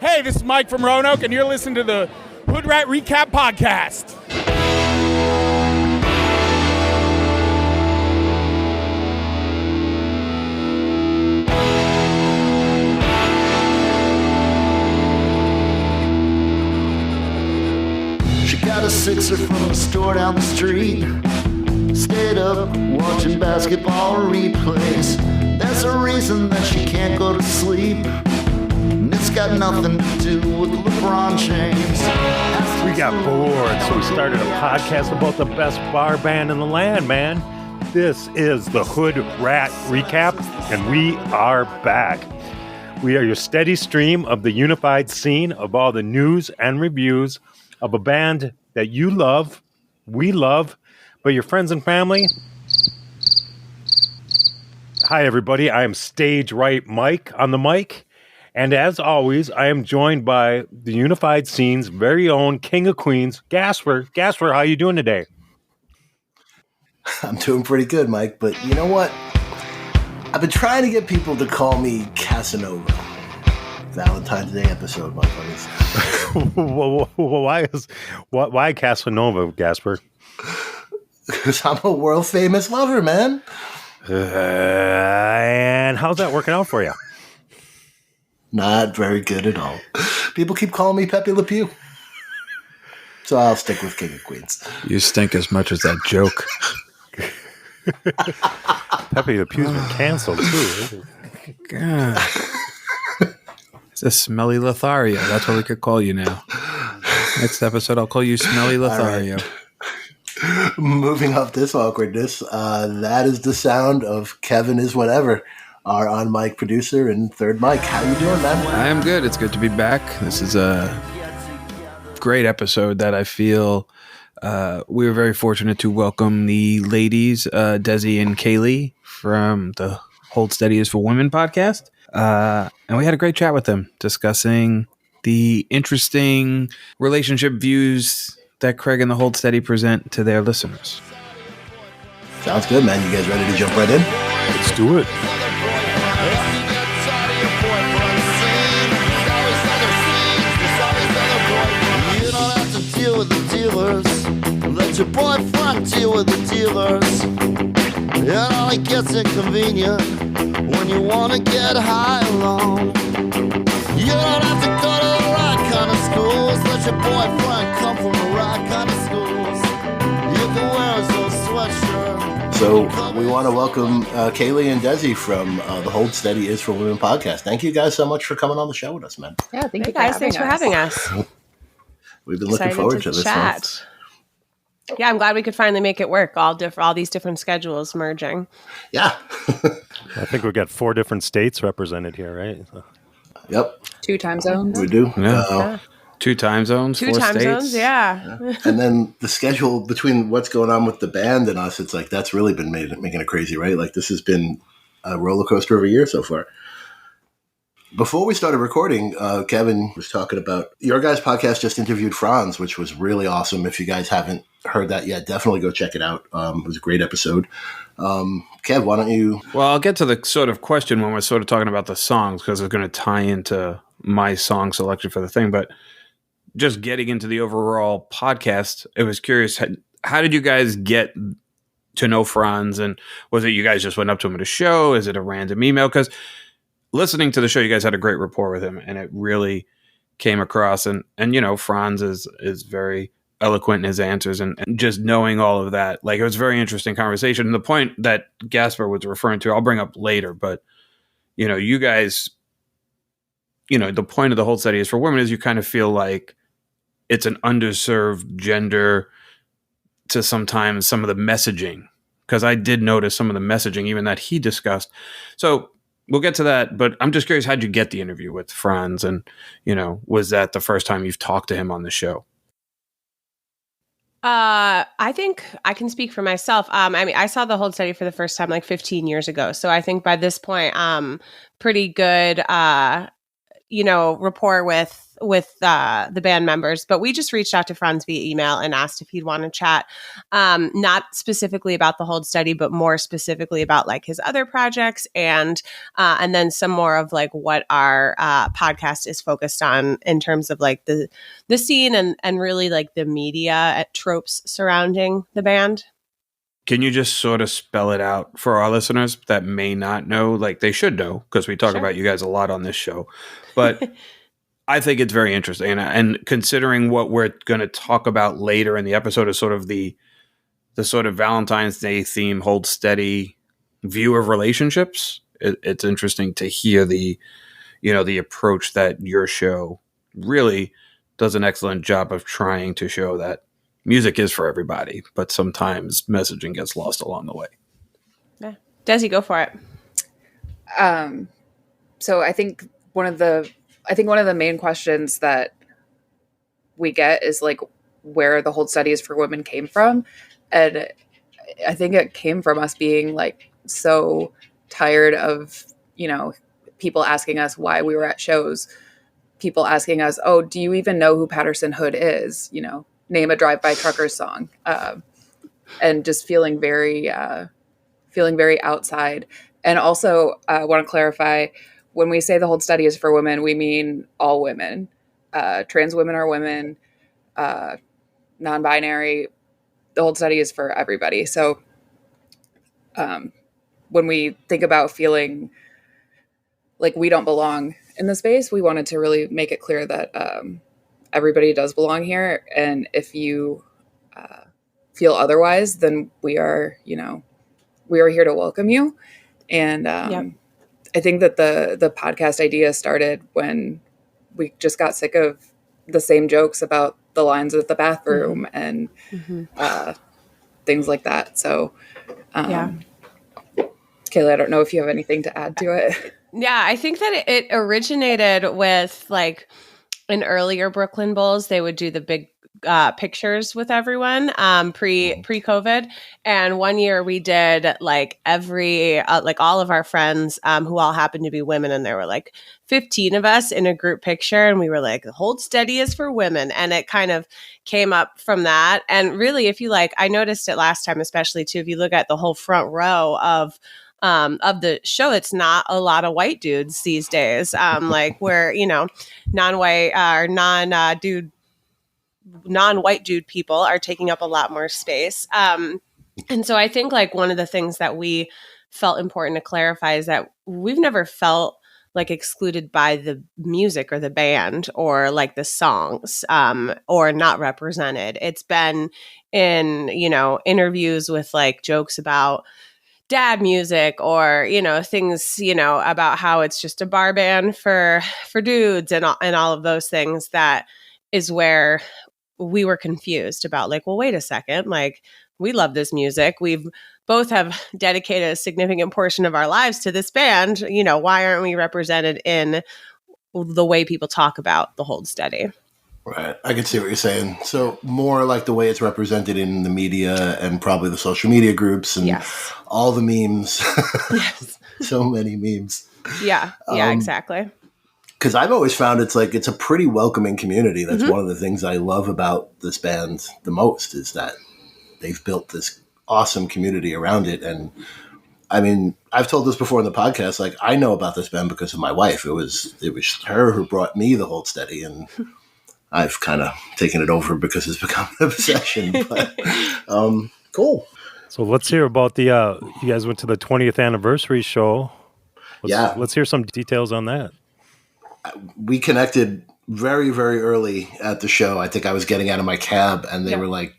Hey, this is Mike from Roanoke, and you're listening to the Hood Rat Recap Podcast. She got a sixer from the store down the street. Stayed up watching basketball replays. There's a reason that she can't go to sleep. And it's got nothing to do with LeBron James. We got bored, so we started a podcast about the best bar band in the land, man. This is the Hood Rat Recap, and we are back. We are your steady stream of the unified scene of all the news and reviews of a band that you love, we love, but your friends and family. Hi, everybody. I am Stage Right Mike on the mic. And as always, I am joined by the unified scene's very own King of Queens, Gasper. Gasper, how you doing today? I'm doing pretty good, Mike, but you know what? I've been trying to get people to call me Casanova. Valentine's Day episode, my buddies. Why Casanova, Gasper? Because I'm a world famous lover, man. And how's that working out for you? Not very good at all. People keep calling me Pepe Le Pew. So I'll stick with King of Queens. You stink as much as that joke. Pepe Le Pew's been canceled, too. God. It's a Smelly Lothario. That's what we could call you now. Next episode, I'll call you Smelly Lothario. Right. Moving off this awkwardness, that is the sound of Kevin is whatever, our on mic producer and third mic. How you doing, man? I am good. It's good to be back. This is a great episode that I feel we were very fortunate to welcome the ladies, Desi and Kayleigh, from the Hold Steady is for Women podcast. And we had a great chat with them discussing the interesting relationship views that Craig and the Hold Steady present to their listeners. Sounds good, man. You guys ready to jump right in? Let's do it. You don't have to deal with the dealers. Let your boyfriend deal with the dealers. It only gets inconvenient when you want to get high alone. You don't have to go to the right kind of schools. Let your boyfriend come from the right kind of schools. You can wear his old sweatshirt. So we want to welcome Kayleigh and Desi from the Hold Steady is for Women podcast. Thank you guys so much for coming on the show with us, man. Yeah, thank you guys. Thanks for having us. We've been looking forward to this chat. Yeah, I'm glad we could finally make it work. All these different schedules merging. Yeah. I think we've got 4 different states represented here, right? So. Yep. 2 time zones. We do. Yeah. 2 time zones, 4 time states. zones, yeah. And then the schedule between what's going on with the band and us, it's like that's really been making it crazy, right? Like this has been a roller coaster of a year so far. Before we started recording, Kevin was talking about your guys' podcast just interviewed Franz, which was really awesome. If you guys haven't heard that yet, definitely go check it out. It was a great episode. Kev, why don't you... Well, I'll get to the sort of question when we're sort of talking about the songs because it's going to tie into my song selection for the thing. But just getting into the overall podcast, it was curious. How did you guys get to know Franz? And was it you guys just went up to him at a show? Is it a random email? Because listening to the show, you guys had a great rapport with him, and it really came across. And you know, Franz is very eloquent in his answers, and just knowing all of that, like it was a very interesting conversation. And the point that Gasper was referring to, I'll bring up later, but you know, you guys, you know, the point of the Hold Steady is for Women is you kind of feel like it's an underserved gender to sometimes some of the messaging, because I did notice some of the messaging even that he discussed. So we'll get to that, but I'm just curious, how'd you get the interview with Franz? And, you know, was that the first time you've talked to him on the show? I think I can speak for myself. I mean, I saw the Hold Steady for the first time like 15 years ago. So I think by this point, pretty good rapport with the band members, but we just reached out to Franz via email and asked if he'd want to chat, not specifically about the Hold Steady, but more specifically about like his other projects and then some more of like what our podcast is focused on in terms of like the scene and really like the media tropes surrounding the band. Can you just sort of spell it out for our listeners that may not know? Like they should know because we talk Sure. about you guys a lot on this show. But I think it's very interesting. And considering what we're going to talk about later in the episode is sort of the sort of Valentine's Day theme, Hold Steady view of relationships. It's interesting to hear the approach that your show really does an excellent job of trying to show that music is for everybody, but sometimes messaging gets lost along the way. Yeah. Desi, go for it. So I think one of the main questions that we get is like where the Hold Steady is for Women came from. And I think it came from us being like so tired of, people asking us why we were at shows, people asking us, oh, do you even know who Patterson Hood is? Name a Drive-By Truckers song, and just feeling very outside. And also, I want to clarify, when we say the Hold Steady is for women, we mean all women. Trans women are women, non-binary. The Hold Steady is for everybody. So when we think about feeling like we don't belong in the space, we wanted to really make it clear that everybody does belong here. And if you feel otherwise, then we are here to welcome you. And I think that the podcast idea started when we just got sick of the same jokes about the lines at the bathroom and things like that. So, Kayleigh, I don't know if you have anything to add to it. Yeah, I think that it originated with like in earlier Brooklyn Bowls, they would do the big pictures with everyone pre-COVID. And one year we did like like all of our friends who all happened to be women. And there were like 15 of us in a group picture. And we were like, Hold Steady is for women. And it kind of came up from that. And really, if you like, I noticed it last time, especially too, if you look at the whole front row of the show, it's not a lot of white dudes these days. Like where, non-white or non-white dude people are taking up a lot more space. And so I think like one of the things that we felt important to clarify is that we've never felt like excluded by the music or the band or like the songs or not represented. It's been in, interviews with like jokes about dad music or things about how it's just a bar band for dudes and all of those things. That is where we were confused about like, well, wait a second, like we love this music, we've both have dedicated a significant portion of our lives to this band, why aren't we represented in the way people talk about the Hold Steady? Right. I can see what you're saying. So more like the way it's represented in the media and probably the social media groups and all the memes. Yes. So many memes. Yeah. Yeah, exactly. Because I've always found it's a pretty welcoming community. That's one of the things I love about this band the most is that they've built this awesome community around it. And I mean, I've told this before in the podcast, like I know about this band because of my wife. It was her who brought me the Hold Steady, and I've kind of taken it over because it's become an obsession. But cool. So let's hear about you guys went to the 20th anniversary show. Let's hear some details on that. We connected very, very early at the show. I think I was getting out of my cab and they were like,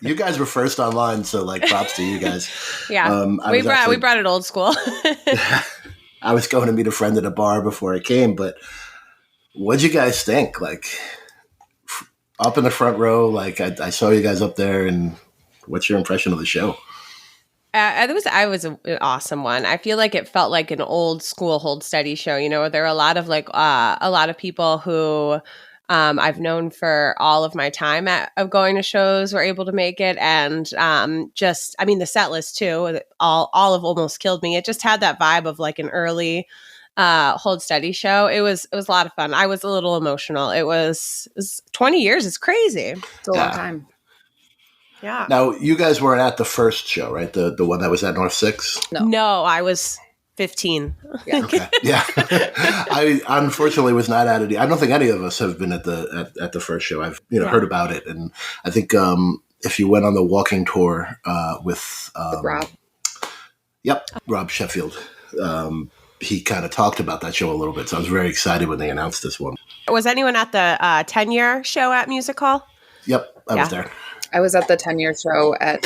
you guys were first online. So like props to you guys. Yeah. We brought it old school. I was going to meet a friend at a bar before I came, but what'd you guys think? Like up in the front row, like I saw you guys up there, and what's your impression of the show? It was an awesome one. I feel like it felt like an old school Hold Steady show. There are a lot of people who I've known for all of my time of going to shows were able to make it. And the set list too, all of Almost Killed Me. It just had that vibe of like an early Hold Steady show. It was a lot of fun. I was a little emotional. It was 20 years. It's crazy. It's a long time. Yeah. Now, you guys weren't at the first show, right? The one that was at North 6? No, I was 15. Yeah. Okay. Yeah. I unfortunately was not at it. I don't think any of us have been at the first show. I've heard about it, and I think if you went on the walking tour with Rob. Yep, Rob Sheffield. He kind of talked about that show a little bit, so I was very excited when they announced this one. Was anyone at the 10-year show at Music Hall? Yep, I was there. I was at the 10-year show at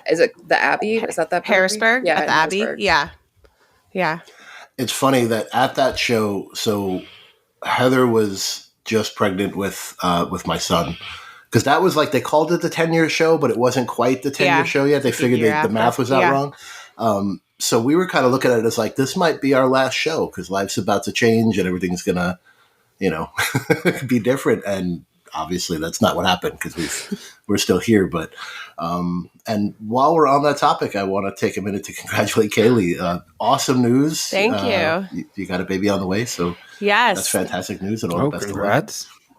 is it the Abbey? Is that the Harrisburg? Yeah, at the Abbey. Harrisburg. Yeah. It's funny that at that show, so Heather was just pregnant with my son. Because that was like, they called it the 10-year show, but it wasn't quite the 10-year show yet. They figured the math was out wrong. So we were kind of looking at it as like, this might be our last show because life's about to change and everything's going to, be different. And obviously that's not what happened because we're still here. But and while we're on that topic, I want to take a minute to congratulate Kayleigh. Awesome news. Thank you. You got a baby on the way. So yes, that's fantastic news and all the best of luck.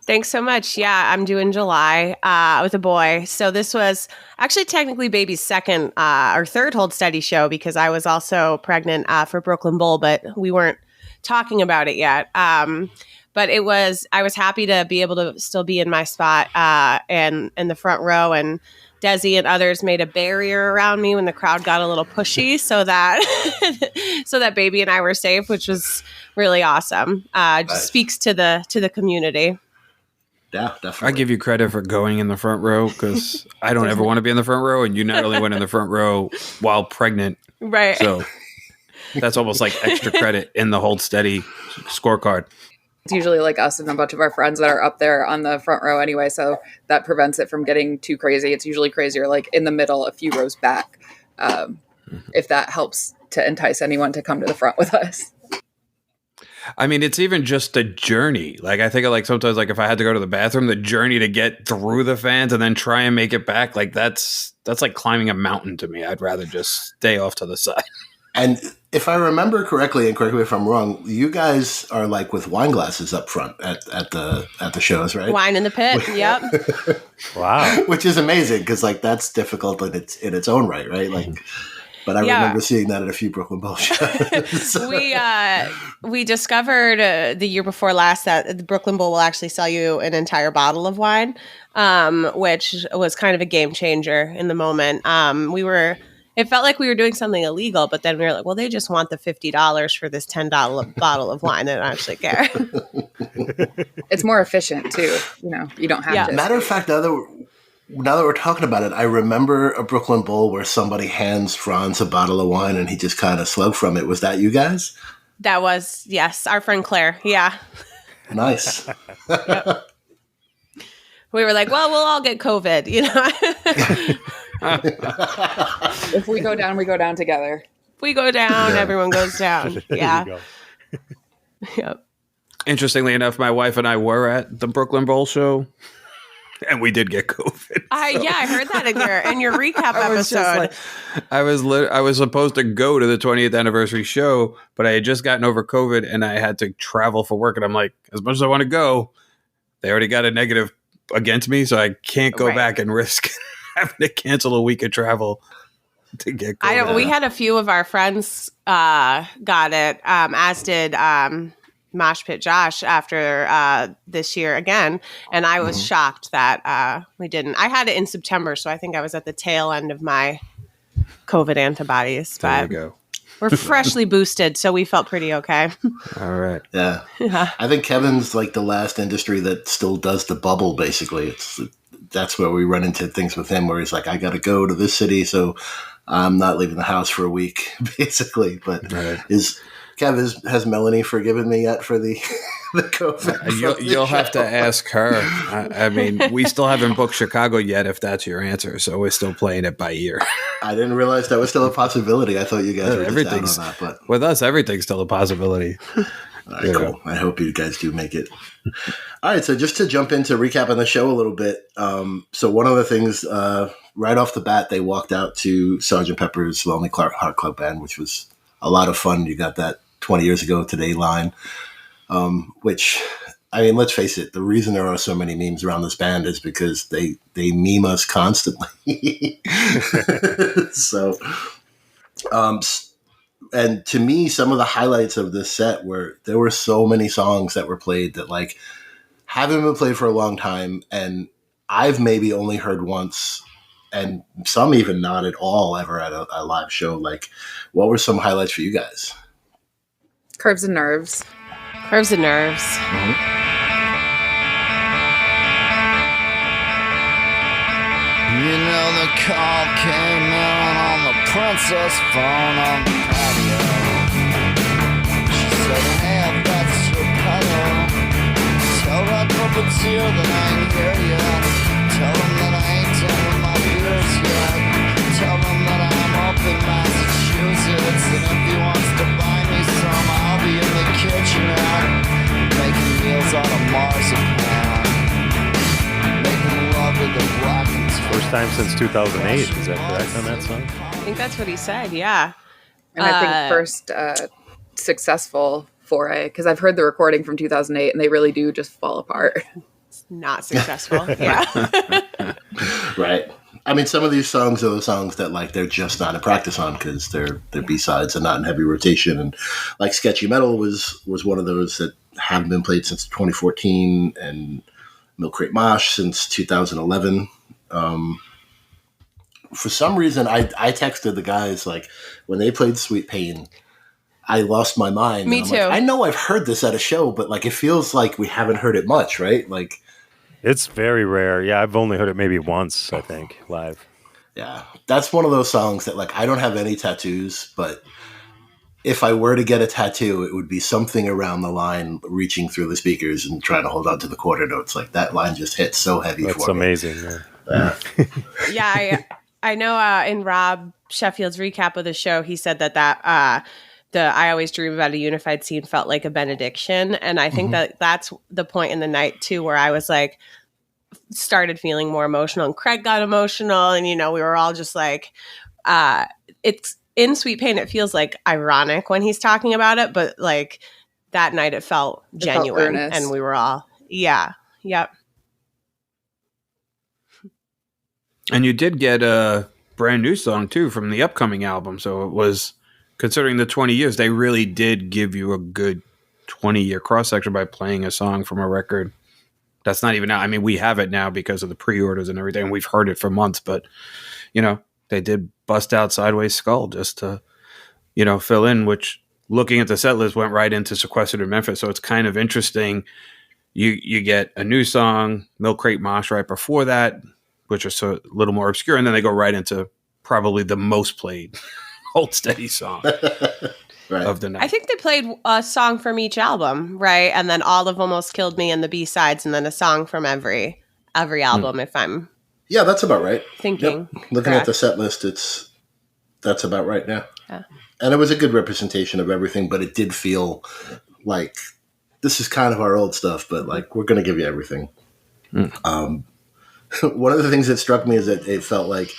Thanks so much. Yeah, I'm due in July with a boy. So this was actually technically baby's second or third Hold Steady show because I was also pregnant for Brooklyn Bowl, but we weren't talking about it yet. But I was happy to be able to still be in my spot and in the front row. And Desi and others made a barrier around me when the crowd got a little pushy so that baby and I were safe, which was really awesome. Just speaks to the community. Yeah, definitely. I give you credit for going in the front row because I don't ever want to be in the front row, and you not only went in the front row while pregnant, right? So that's almost like extra credit in the Hold Steady scorecard. It's usually like us and a bunch of our friends that are up there on the front row anyway, so that prevents it from getting too crazy. It's usually crazier like in the middle, a few rows back, if that helps to entice anyone to come to the front with us. I mean, it's even just a journey. Like, I think of like sometimes, like if I had to go to the bathroom, the journey to get through the fans and then try and make it back, like that's like climbing a mountain to me. I'd rather just stay off to the side. And if I remember correctly, and correct me if I'm wrong, you guys are like with wine glasses up front at the shows, right? Wine in the pit. Yep. Wow. Which is amazing because like that's difficult in its own right, right? Like. But I remember seeing that at a few Brooklyn Bowl shows. We discovered the year before last that the Brooklyn Bowl will actually sell you an entire bottle of wine, which was kind of a game changer in the moment. It felt like we were doing something illegal, but then we were like, well, they just want the $50 for this $10 bottle of wine. They don't actually care. It's more efficient too. You don't have to. Matter of fact, now that we're talking about it, I remember a Brooklyn Bowl where somebody hands Franz a bottle of wine and he just kind of slugged from it. Was that you guys? That was, yes, our friend Claire. Yeah. Nice. Yep. We were like, well, we'll all get COVID, If we go down, we go down together. If we go down, everyone goes down. Yeah. There you go. Yep. Interestingly enough, my wife and I were at the Brooklyn Bowl show. And we did get COVID. I heard that in your recap episode. I was supposed to go to the 20th anniversary show, but I had just gotten over COVID and I had to travel for work. And I'm like, as much as I want to go, they already got a negative against me, so I can't go back and risk having to cancel a week of travel to get COVID. We had a few of our friends got it, as did Mosh Pit Josh after this year again, and I was shocked that we didn't. I had it in September, so I think I was at the tail end of my COVID antibodies. There but you go. We're freshly boosted, so we felt pretty okay. All right. Yeah. I think Kevin's like the last industry that still does the bubble, basically. That's where we run into things with him where he's like, I got to go to this city, so I'm not leaving the house for a week, basically. But has Melanie forgiven me yet for the COVID? You'll have to ask her. I mean, we still haven't booked Chicago yet, if that's your answer. So we're still playing it by ear. I didn't realize that was still a possibility. I thought you guys were just out on that. But with us, everything's still a possibility. All right, cool. I hope you guys do make it. All right, so just to jump into recapping the show a little bit. So one of the things, right off the bat, they walked out to Sgt. Pepper's Lonely Heart Club Band, which was a lot of fun. You got that 20 years ago today line, which, I mean, let's face it, the reason there are so many memes around this band is because they meme us constantly. So, and to me, some of the highlights of this set were there were so many songs that were played that like haven't been played for a long time, and I've maybe only heard once, and some even not at all ever at a live show. Like, what were some highlights for you guys? Curves and Nerves. Curves and Nerves. You know the call came in on the princess phone on the patio. She said, hey, that's your pillow. Tell that puppeteer that I ain't here yet. Tell him that I ain't done with my beers yet. Tell him that I'm up in Massachusetts, and if he wants to buy me some, I'll be in the kitchenette making meals out of marzipan. Making love to the black and First time since 2008. Is that correct on that song? I think that's what he said. Yeah. And I think first successful foray, because I've heard the recording from 2008 and they really do just fall apart. It's not successful. Yeah. Right. I mean, some of these songs are the songs that like they're just not in practice on because they're B-sides and not in heavy rotation. And like Sketchy Metal was one of those that haven't been played since 2014, and Milk Crate Mosh since 2011. For some reason, I texted the guys like when they played Sweet Pain, I lost my mind. Me and I'm too. like, I know I've heard this at a show, but like it feels like we haven't heard it much, right? Like It's very rare. Yeah, I've only heard it maybe once, I think, live. yeah, that's one of those songs that like I don't have any tattoos, but if I were to get a tattoo, it would be something around the line reaching through the speakers and trying to hold on to the quarter notes. Like that line just hits so heavy That's for me. amazing. Yeah. Yeah. I know in Rob Sheffield's recap of the show, he said that the I Always Dream About a Unified Scene felt like a benediction. And I think that that's the point in the night, too, where I was like, started feeling more emotional. And Craig got emotional. And, you know, we were all just like, it's in Sweet Pain, it feels like ironic when he's talking about it. But like that night, it felt genuine. earnest. And we were all, yeah. Yep. And you did get a brand new song, too, from the upcoming album. So it was, considering the 20 years, they really did give you a good 20-year cross-section by playing a song from a record that's not even out. I mean, we have it now because of the pre-orders and everything. We've heard it for months. But, you know, they did bust out Sideways Skull just to, you know, fill in, which, looking at the set list, went right into Sequestered in Memphis. So it's kind of interesting. You get a new song, Milk Crate Mosh right before that, which are so a little more obscure, and then they go right into probably the most played Hold Steady song Right. of the night. I think they played a song from each album, right? And then All of Almost Killed Me and the B-sides, and then a song from every album, if I'm Yeah, that's about right. thinking. Yep. Looking at the set list, that's about right now. Yeah. And it was a good representation of everything, but it did feel like this is kind of our old stuff, but like we're going to give you everything. One of the things that struck me is that it felt like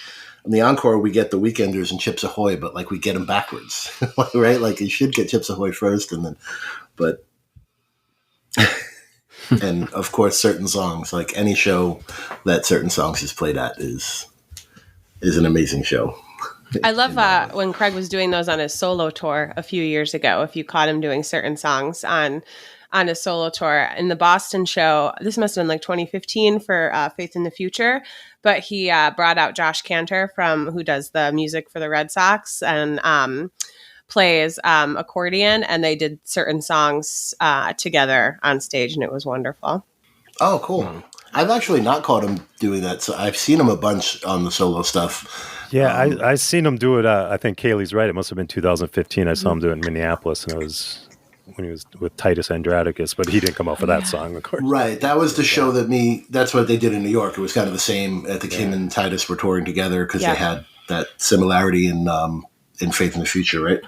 in the encore we get the Weekenders and Chips Ahoy, but like we get them backwards, right? Like you should get Chips Ahoy first, and then, but and of course certain songs, like any show that certain songs is played at is an amazing show. I love when Craig was doing those on his solo tour a few years ago. If you caught him doing certain songs on a solo tour in the Boston show, this must have been like 2015 for Faith in the Future. But he brought out Josh Cantor who does the music for the Red Sox and plays accordion, and they did certain songs together on stage, and it was wonderful. Oh, cool. I've actually not caught him doing that. So I've seen him a bunch on the solo stuff. Yeah, I seen him do it. I think Kayleigh's right. It must have been 2015. I saw him do it in Minneapolis, and it was when he was with Titus Andronicus, but he didn't come out for that song, of course. Right. That was the show that's what they did in New York. It was kind of the same at the Kim and Titus were touring together because they had that similarity in Faith in the Future, right?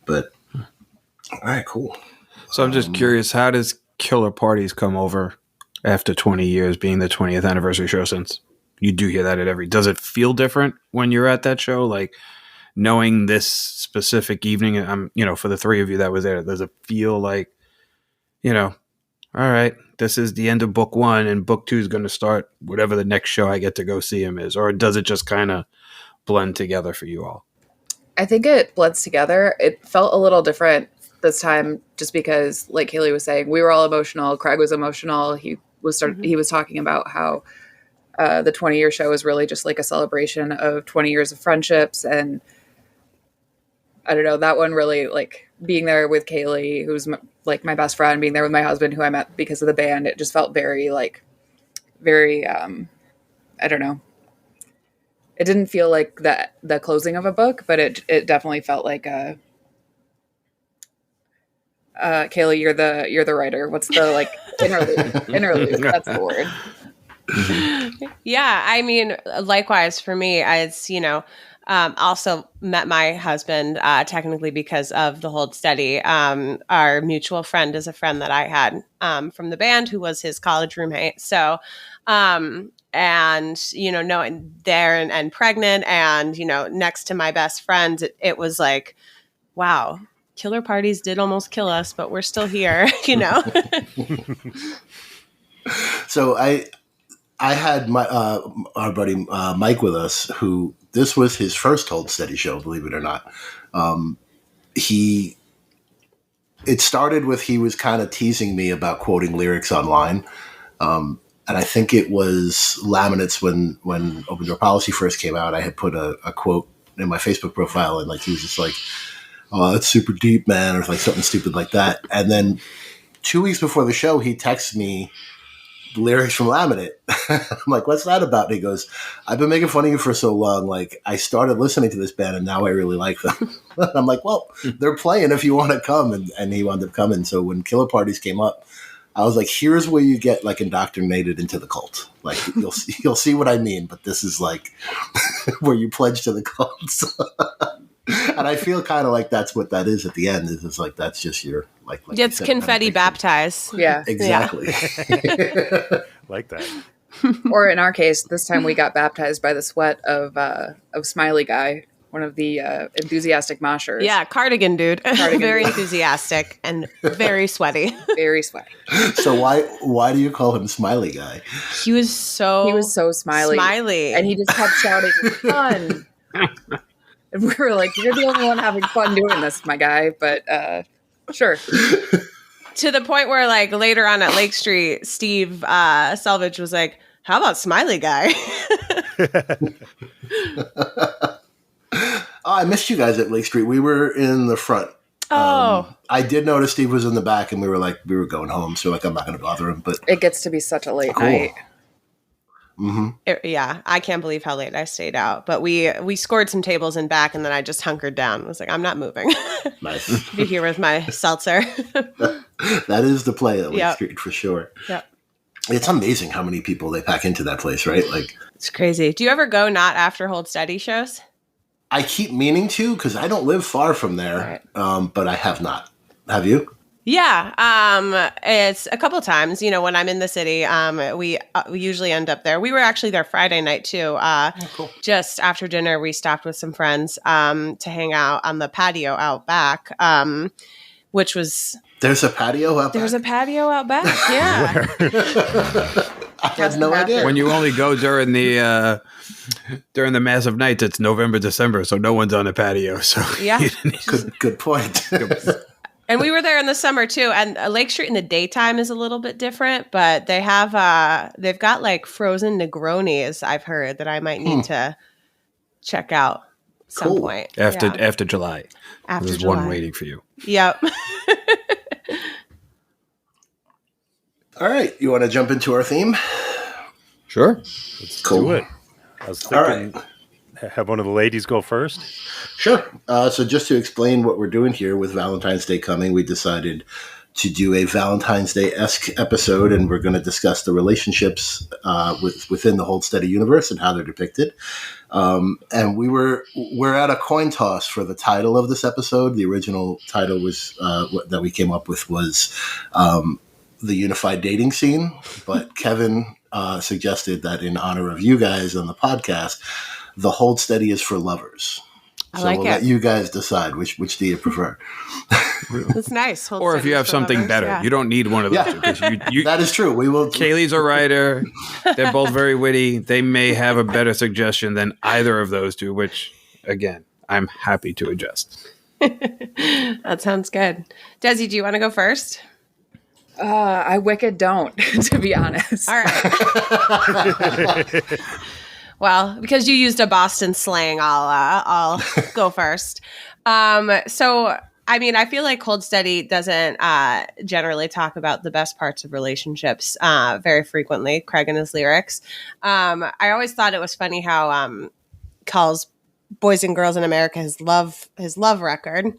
But, all right, cool. So I'm just curious, how does Killer Parties come over after 20 years being the 20th anniversary show, since you do hear that at does it feel different when you're at that show? Like, knowing this specific evening, for the three of you that was there, does it feel like, all right, this is the end of book one and book two is going to start whatever the next show I get to go see him is? Or does it just kind of blend together for you all? I think it blends together. It felt a little different this time just because, like Kayleigh was saying, we were all emotional. Craig was emotional. He was talking about how the 20-year show is really just like a celebration of 20 years of friendships. And I don't know, that one really, like, being there with Kayleigh, who's my best friend, being there with my husband, who I met because of the band, it just felt very, I don't know. It didn't feel like the closing of a book, but it definitely felt like Kayleigh, you're the writer. What's the interlude? That's the word. Yeah, I mean, likewise for me, it's also met my husband technically because of the Hold Steady. Our mutual friend is a friend that I had from the band who was his college roommate. So. And, knowing there and pregnant and, next to my best friend, it was like, wow, killer parties did almost kill us, but we're still here, So I had our buddy Mike with us, who this was his first Hold Steady show, believe it or not. It started with he was kind of teasing me about quoting lyrics online. And I think it was Laminates when Open Door Policy first came out. I had put a quote in my Facebook profile, and he was just like, "Oh, that's super deep, man," or something stupid like that. And then 2 weeks before the show, he texts me the lyrics from Laminate. I'm like, "What's that about?" And he goes, "I've been making fun of you for so long. I started listening to this band, and now I really like them." I'm like, "Well, they're playing if you want to come," and he wound up coming. So when Killer Parties came up, I was like, here's where you get indoctrinated into the cult. You'll see what I mean, but this is where you pledge to the cult. And I feel kind of like that's what that is at the end. It's that's just your it's confetti baptized. Yeah, exactly. Yeah. Like that. Or in our case, this time we got baptized by the sweat of Smiley Guy, one of the enthusiastic moshers. Yeah, cardigan dude. Very enthusiastic and very sweaty. Very sweaty. So why do you call him Smiley Guy? He was so smiley. And he just kept shouting, "Fun!" And we were like, "You're the only one having fun doing this, my guy." But sure. To the point where later on at Lake Street, Steve Selvage was like, "How about Smiley Guy?" Oh, I missed you guys at Lake Street. We were in the front. I did notice Steve was in the back, and we were going home, so I'm not going to bother him. But it gets to be such a late night. Mm-hmm. I can't believe how late I stayed out. But we scored some tables in back, and then I just hunkered down. I was like, I'm not moving. Nice. Be here with my seltzer. That is the play at Lake Street for sure. Yep. It's amazing how many people they pack into that place, right? It's crazy. Do you ever go not after Hold Steady shows? I keep meaning to because I don't live far from there, right. But I have not. Have you? Yeah, it's a couple times. When I'm in the city, we usually end up there. We were actually there Friday night too. Cool. Just after dinner, we stopped with some friends to hang out on the patio out back, which was. There's a patio out back? There's a patio out back, yeah. I had no idea. When you only go during the massive nights, it's November, December, so no one's on the patio. So yeah, good point. And we were there in the summer too. And Lake Street in the daytime is a little bit different, but they have they've got frozen Negronis. I've heard that I might need to check out some point after July. There's July. One waiting for you. Yep. All right, you want to jump into our theme? Sure. Let's Cool. do it. I was thinking, have one of the ladies go first. Sure. So just to explain what we're doing here with Valentine's Day coming, we decided to do a Valentine's Day-esque episode, and we're going to discuss the relationships within the Hold Steady universe and how they're depicted. And we're at a coin toss for the title of this episode. The original title was that we came up with was The Unified Dating Scene, but Kevin suggested that in honor of you guys on the podcast, the Hold Steady is for lovers. I So like we'll it. let you guys decide which do you prefer. That's nice. Hold Or if you steady have for something lovers, better, yeah. you don't need one of those. Yeah. Two, 'cause you, That is true. We will. Kayleigh's a writer. They're both very witty. They may have a better suggestion than either of those two, which, again, I'm happy to adjust. That sounds good. Desi, do you want to go first? I wicked don't, to be honest. All right. Well, because you used a Boston slang, I'll go first. So, I mean, I feel like Hold Steady doesn't generally talk about the best parts of relationships very frequently, Craig in his lyrics. I always thought it was funny how calls Boys and Girls in America his love record.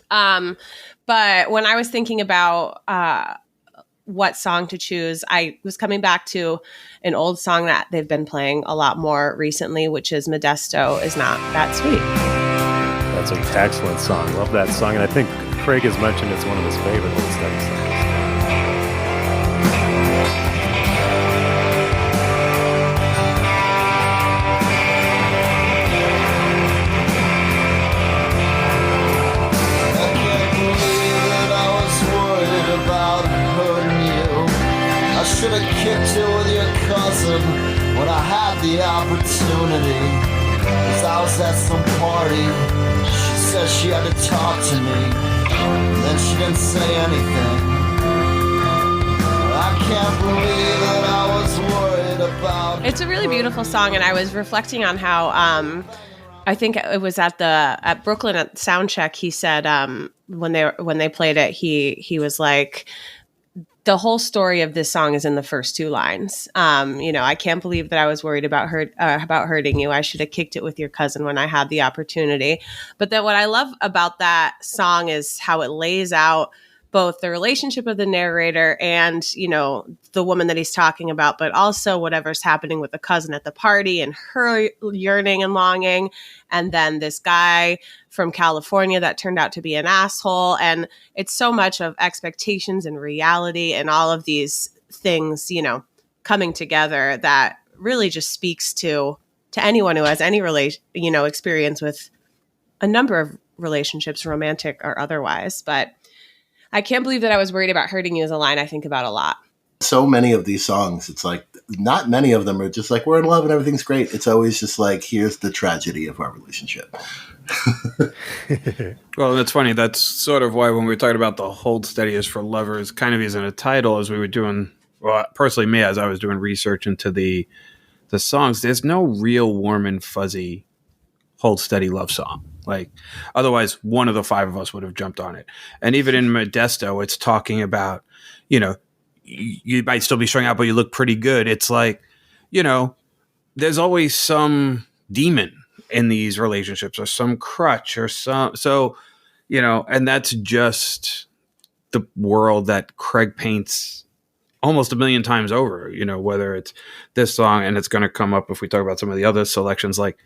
But when I was thinking about what song to choose, I was coming back to an old song that they've been playing a lot more recently, which is Modesto Is Not That Sweet. That's an excellent song. Love that song. And I think Craig has mentioned it's one of his favorite Hold Steady songs. Should have kicked it with your cousin when I had the opportunity. 'Cause I was at some party. She said she had to talk to me. Then she didn't say anything. I can't believe that I was worried about. It's a really beautiful song, and I was reflecting on how I think it was at Brooklyn at Soundcheck. He said when they played it, he was like, the whole story of this song is in the first two lines. I can't believe that I was worried about hurting you. I should have kicked it with your cousin when I had the opportunity. But then what I love about that song is how it lays out both the relationship of the narrator and, the woman that he's talking about, but also whatever's happening with the cousin at the party and her yearning and longing. And then this guy from California that turned out to be an asshole. And it's so much of expectations and reality and all of these things, coming together that really just speaks to anyone who has any experience with a number of relationships, romantic or otherwise. But I can't believe that I was worried about hurting you is a line I think about a lot. So many of these songs, it's like not many of them are just like we're in love and everything's great. It's always just like here's the tragedy of our relationship. Well, that's funny. That's sort of why when we were talking about the Hold Steady is for lovers, kind of isn't a title as we were doing. Well, personally, me as I was doing research into the songs, there's no real warm and fuzzy Hold Steady love song. Like, otherwise, one of the five of us would have jumped on it. And even in Modesto, it's talking about, you might still be showing out, but you look pretty good. It's like, there's always some demon in these relationships or some crutch or and that's just the world that Craig paints almost a million times over, whether it's this song, and it's going to come up if we talk about some of the other selections, like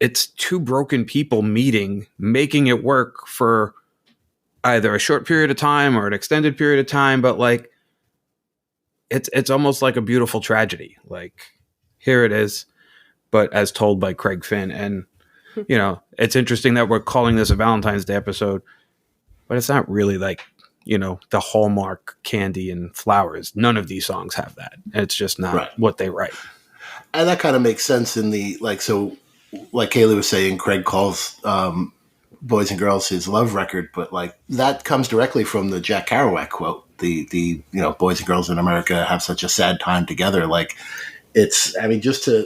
it's two broken people meeting, making it work for either a short period of time or an extended period of time. But like, it's almost like a beautiful tragedy. Like, here it is, but as told by Craig Finn. And, it's interesting that we're calling this a Valentine's Day episode, but it's not really like, the Hallmark candy and flowers. None of these songs have that. It's just not what they write. And that kind of makes sense in the, like Kayleigh was saying, Craig calls Boys and Girls his love record, but like that comes directly from the Jack Kerouac quote. The Boys and Girls in America have such a sad time together. Like I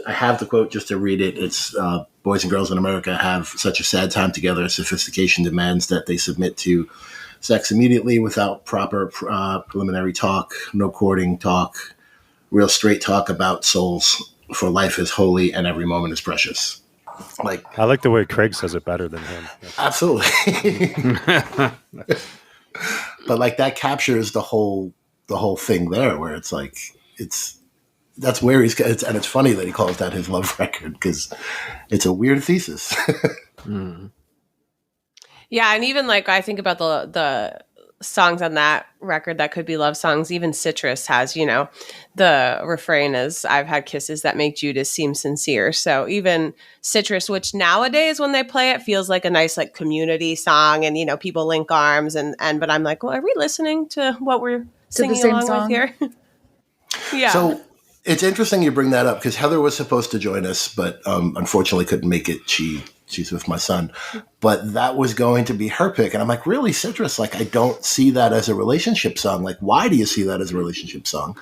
have the quote just to read it. It's Boys and Girls in America have such a sad time together. Sophistication demands that they submit to sex immediately without proper preliminary talk, no courting talk, real straight talk about souls, for life is holy and every moment is precious. Like, I like the way Craig says it better than him. Absolutely. But like that captures the whole thing there, where it's like that's where and it's funny that he calls that his love record because it's a weird thesis. Yeah, and even like I think about the songs on that record that could be love songs. Even Citrus has, the refrain is, I've had kisses that make Judas seem sincere. So even Citrus, which nowadays when they play it feels like a nice like community song and, people link arms but I'm like, well, are we listening to what we're singing along with here? Yeah. So it's interesting you bring that up because Heather was supposed to join us, but unfortunately couldn't make it. She's with my son, but that was going to be her pick. And I'm like, really, Citrus? Like, I don't see that as a relationship song. Like, why do you see that as a relationship song?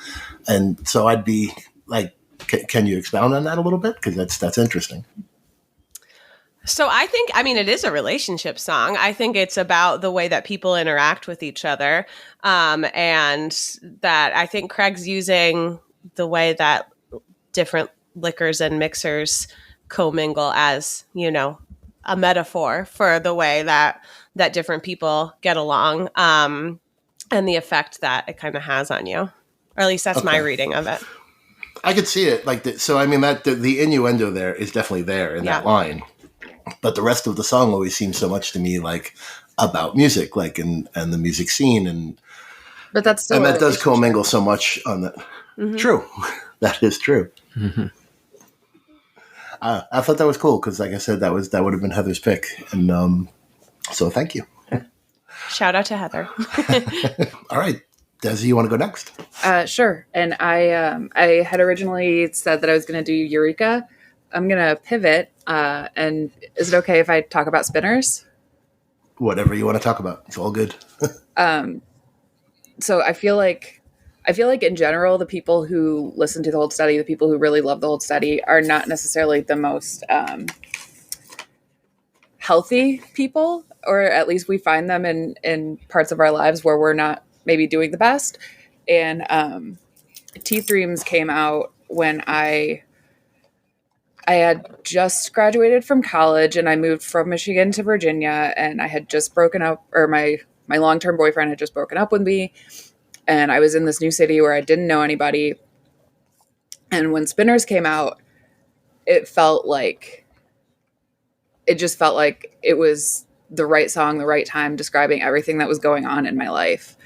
And so I'd be like, can you expound on that a little bit? Because that's interesting. So it is a relationship song. I think it's about the way that people interact with each other. And that I think Craig's using the way that different liquors and mixers commingle as, a metaphor for the way that different people get along, and the effect that it kind of has on you. Or at least that's my reading of it. I could see it like that. So, I mean, that the innuendo there is definitely there in that line. But the rest of the song always seems so much to me like about music, like and the music scene, but that's still and that does commingle so much on that. Mm-hmm. True, that is true. Mm-hmm. I thought that was cool because, like I said, that would have been Heather's pick, and so thank you. Shout out to Heather. All right, Desi, you want to go next? Sure. And I had originally said that I was going to do Eureka. I'm going to pivot. And is it okay if I talk about spinners? Whatever you want to talk about. It's all good. So I feel like in general, the people who listen to the Hold Steady, the people who really love the Hold Steady are not necessarily the most healthy people, or at least we find them in parts of our lives where we're not maybe doing the best. And Teeth Reams came out when I had just graduated from college and I moved from Michigan to Virginia, and I had just broken up, or my long-term boyfriend had just broken up with me. And I was in this new city where I didn't know anybody. And when Spinners came out, it just felt like it was the right song, the right time, describing everything that was going on in my life.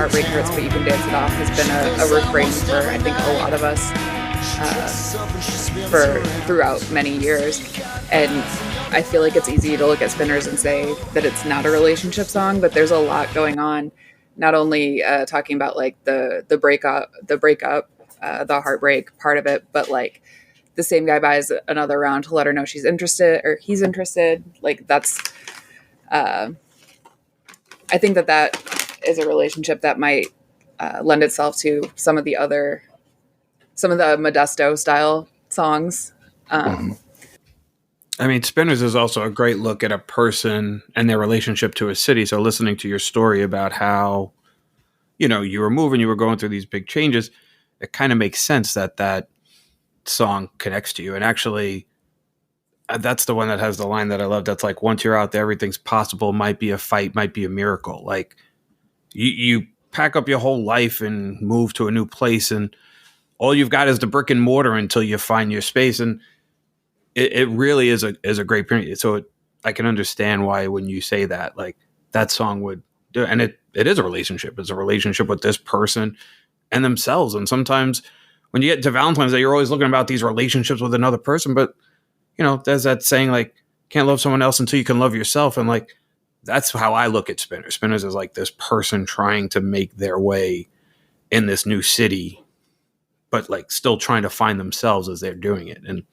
Heartbreak hurts, but you can dance it off has been a refrain for, I think, a lot of us throughout many years. And I feel like it's easy to look at Spinners and say that it's not a relationship song, but there's a lot going on. Not only talking about like the breakup, the heartbreak part of it, but like the same guy buys another round to let her know she's interested or he's interested. Like that's, I think that is a relationship that might lend itself to some of the Modesto style songs. I mean, Spinners is also a great look at a person and their relationship to a city. So listening to your story about how, you were moving, you were going through these big changes, it kind of makes sense that song connects to you. And actually, that's the one that has the line that I love. That's like, once you're out there, everything's possible, might be a fight, might be a miracle. Like, you pack up your whole life and move to a new place, and all you've got is the brick and mortar until you find your space. And it really is a great period. So I can understand why when you say that, like that song would do, and it is a relationship. It's a relationship with this person and themselves. And sometimes when you get to Valentine's Day, you're always looking about these relationships with another person. But, there's that saying like, can't love someone else until you can love yourself. And like, that's how I look at Spinners. Spinners is like this person trying to make their way in this new city, but like still trying to find themselves as they're doing it. And,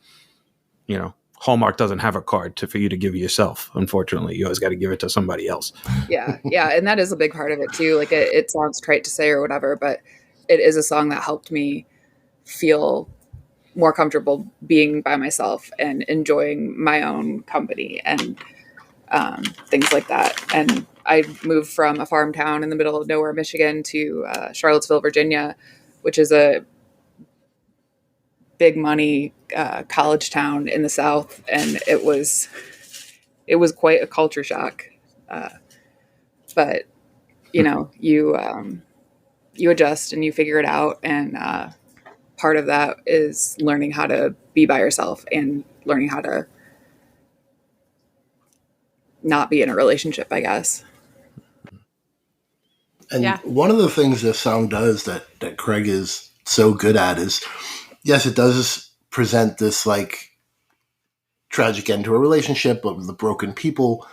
Hallmark doesn't have a card for you to give yourself. Unfortunately, you always got to give it to somebody else. Yeah. And that is a big part of it too. Like it sounds trite to say or whatever, but it is a song that helped me feel more comfortable being by myself and enjoying my own company and things like that. And I moved from a farm town in the middle of nowhere, Michigan, to Charlottesville, Virginia, which is a big money college town in the South, and it was quite a culture shock. But you adjust and you figure it out, and part of that is learning how to be by yourself and learning how to not be in a relationship, I guess. And one of the things this song does that Craig is so good at is, yes, it does present this like tragic end to a relationship of the broken people,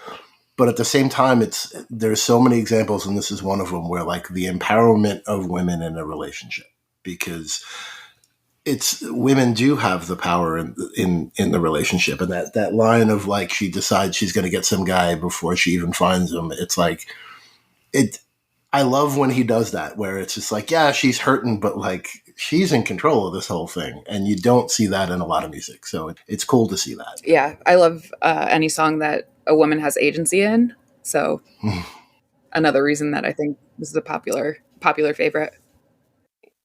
but at the same time, there's so many examples, and this is one of them, where like the empowerment of women in a relationship, because women do have the power in the relationship, and that line of like she decides she's going to get some guy before she even finds him. It's like I love when he does that, where it's just like, yeah, she's hurting, but like she's in control of this whole thing, and you don't see that in a lot of music, so it's cool to see that. Yeah, I love any song that a woman has agency in. So another reason that I think this is a popular favorite.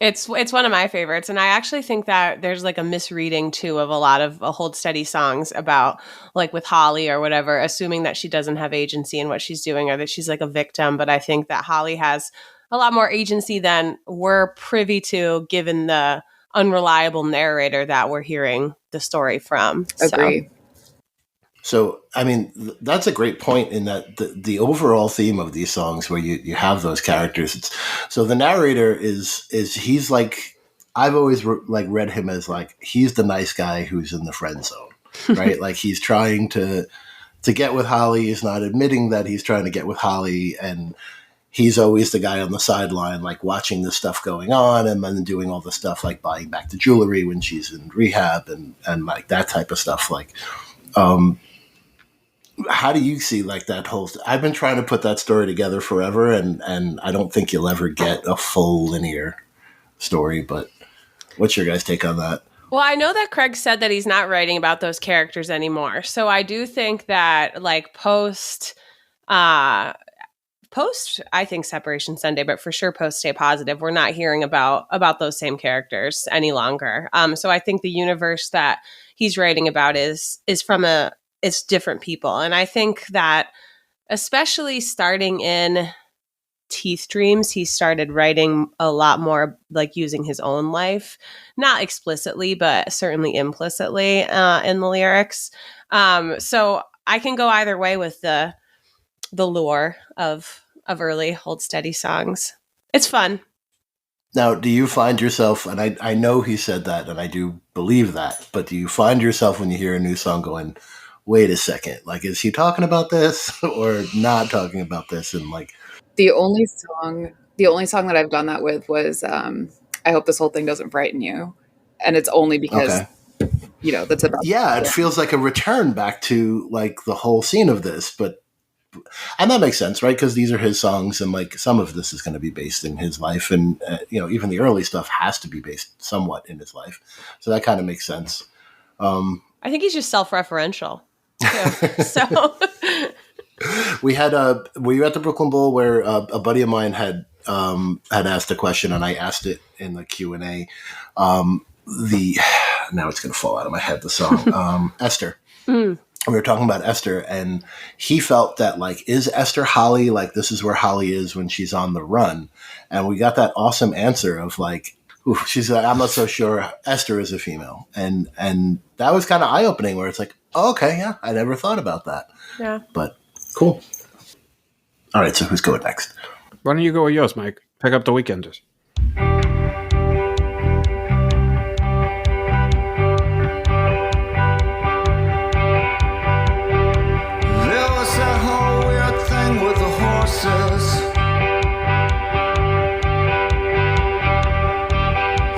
It's one of my favorites, and I actually think that there's like a misreading too of a lot of Hold Steady songs about like with Holly or whatever, assuming that she doesn't have agency in what she's doing or that she's like a victim. But I think that Holly has a lot more agency than we're privy to, given the unreliable narrator that we're hearing the story from. Agree. So, I mean, that's a great point in that the overall theme of these songs where you have those characters. So the narrator is he's like, I've always read him as like, he's the nice guy who's in the friend zone, right? Like he's trying to get with Holly. He's not admitting that he's trying to get with Holly. And he's always the guy on the sideline, like watching this stuff going on and then doing all the stuff like buying back the jewelry when she's in rehab and like that type of stuff. Like, how do you see like that whole? I've been trying to put that story together forever, and I don't think you'll ever get a full linear story. But what's your guys' take on that? Well, I know that Craig said that he's not writing about those characters anymore. So I do think that like post, I think Separation Sunday, but for sure post Stay Positive, we're not hearing about those same characters any longer. So I think the universe that he's writing about is from it's different people. And I think that especially starting in Teeth Dreams, he started writing a lot more like using his own life, not explicitly, but certainly implicitly in the lyrics. So I can go either way with the lore of early Hold Steady songs. It's fun. Now, do you find yourself, and I know he said that, and I do believe that, but do you find yourself when you hear a new song going, wait a second, like, is he talking about this or not talking about this? And like, the only song that I've done that with was I Hope This Whole Thing Doesn't Frighten You. And it's only because, that's about. Yeah, it feels like a return back to like the whole scene of this, and that makes sense, right? Because these are his songs, and like some of this is going to be based in his life, and even the early stuff has to be based somewhat in his life, so that kind of makes sense. I think he's just self-referential. So we had were you at the Brooklyn Bowl where a buddy of mine had asked a question, and I asked it in the Q&A. Now it's going to fall out of my head. The song Esther. We were talking about Esther, and he felt that like, is Esther Holly? Like, this is where Holly is when she's on the run. And we got that awesome answer of like, she's like, I'm not so sure Esther is a female. And that was kind of eye opening, where it's like, oh, okay, yeah, I never thought about that. Yeah. But cool. All right, so who's going next? Why don't you go with yours, Mike? Pick up the Weekenders.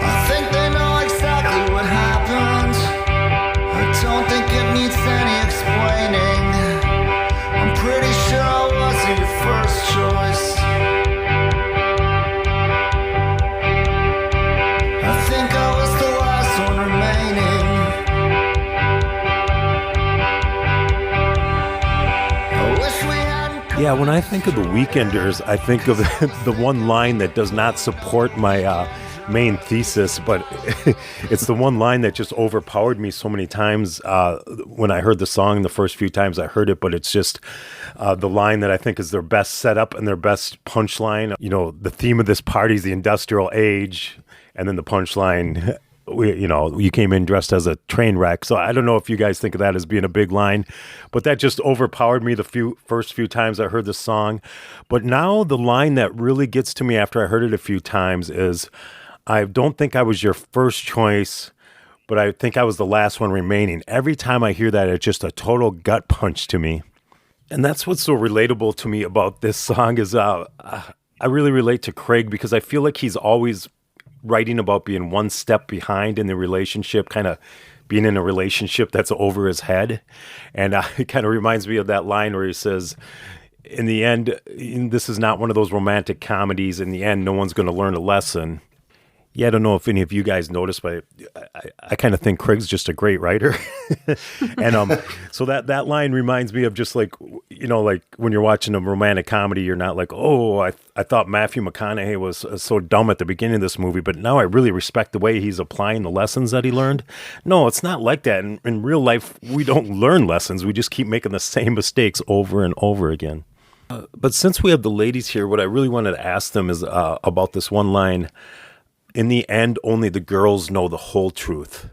I think they know exactly what happened. I don't think it needs Yeah, when I think of the Weekenders, I think of the one line that does not support my main thesis, but it's the one line that just overpowered me so many times when I heard the song the first few times I heard it, but it's just the line that I think is their best setup and their best punchline. You know, the theme of this party is the industrial age, and then the punchline, you came in dressed as a train wreck. So I don't know if you guys think of that as being a big line, but that just overpowered me the first few times I heard the song. But now the line that really gets to me after I heard it a few times is, I don't think I was your first choice, but I think I was the last one remaining. Every time I hear that, it's just a total gut punch to me. And that's what's so relatable to me about this song is I really relate to Craig because I feel like he's always writing about being one step behind in the relationship, kind of being in a relationship that's over his head. And it kind of reminds me of that line where he says, in the end, this is not one of those romantic comedies. In the end, no one's going to learn a lesson. Yeah, I don't know if any of you guys noticed, but I kind of think Craig's just a great writer. And so that line reminds me of just like, like when you're watching a romantic comedy, you're not like, oh, I thought Matthew McConaughey was so dumb at the beginning of this movie, but now I really respect the way he's applying the lessons that he learned. No, it's not like that. In real life, we don't learn lessons. We just keep making the same mistakes over and over again. But since we have the ladies here, what I really wanted to ask them is about this one line. In the end, only the girls know the whole truth.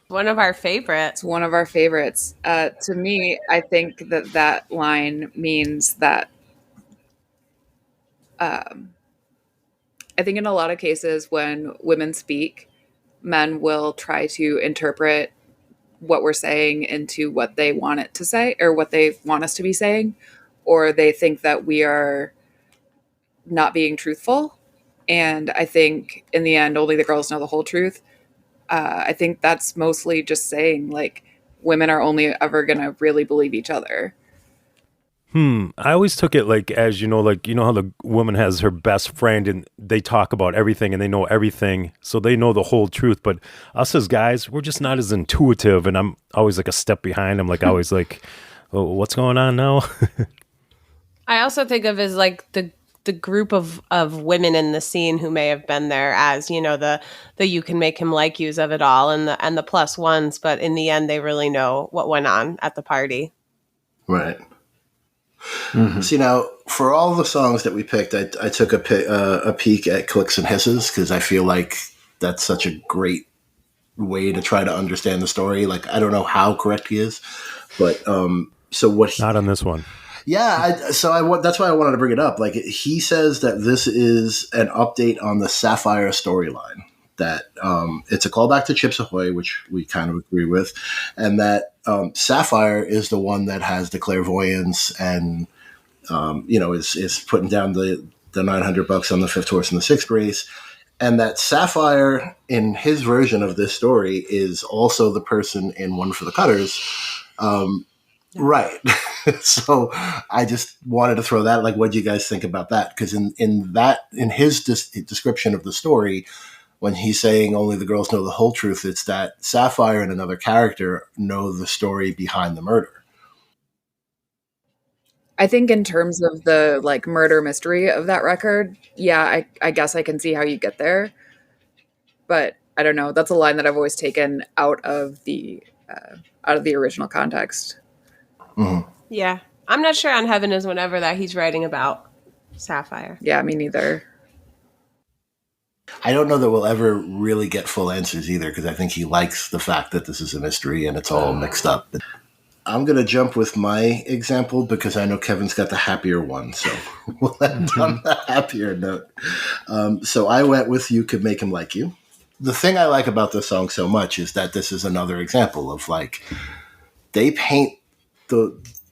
One of our favorites. It's one of our favorites. To me, I think that line means that I think in a lot of cases when women speak, men will try to interpret what we're saying into what they want it to say or what they want us to be saying, or they think that we are not being truthful. And I think in the end, only the girls know the whole truth. I think that's mostly just saying like women are only ever going to really believe each other. I always took it like as, like, how the woman has her best friend and they talk about everything and they know everything. So they know the whole truth. But us as guys, we're just not as intuitive. And I'm always like a step behind. I'm like, always like, oh, what's going on now? I also think of as like the group of women in the scene who may have been there as, the you can make him like yous of it all and the plus ones, but in the end, they really know what went on at the party. Right. Mm-hmm. See, now, for all the songs that we picked, I took a peek at clicks and hisses because I feel like that's such a great way to try to understand the story. Like, I don't know how correct he is, but so what? Not on this one. Yeah, that's why I wanted to bring it up. Like, he says that this is an update on the Sapphire storyline. That it's a callback to Chips Ahoy, which we kind of agree with, and that Sapphire is the one that has the clairvoyance and is putting down the $900 on the fifth horse in the sixth race, and that Sapphire in his version of this story is also the person in One for the Cutters. Right. So I just wanted to throw that. Like, what do you guys think about that? Because in his description of the story, when he's saying only the girls know the whole truth, it's that Sapphire and another character know the story behind the murder. I think in terms of the like murder mystery of that record, yeah, I guess I can see how you get there. But I don't know. That's a line that I've always taken out of the original context. Mm-hmm. Yeah. I'm not sure on Heaven is Whenever that he's writing about Sapphire. Yeah, me neither. I don't know that we'll ever really get full answers either, because I think he likes the fact that this is a mystery and it's all mixed up. I'm going to jump with my example because I know Kevin's got the happier one, so we'll end on the happier note. So I went with You Could Make Him Like You. The thing I like about this song so much is that this is another example of like, they paint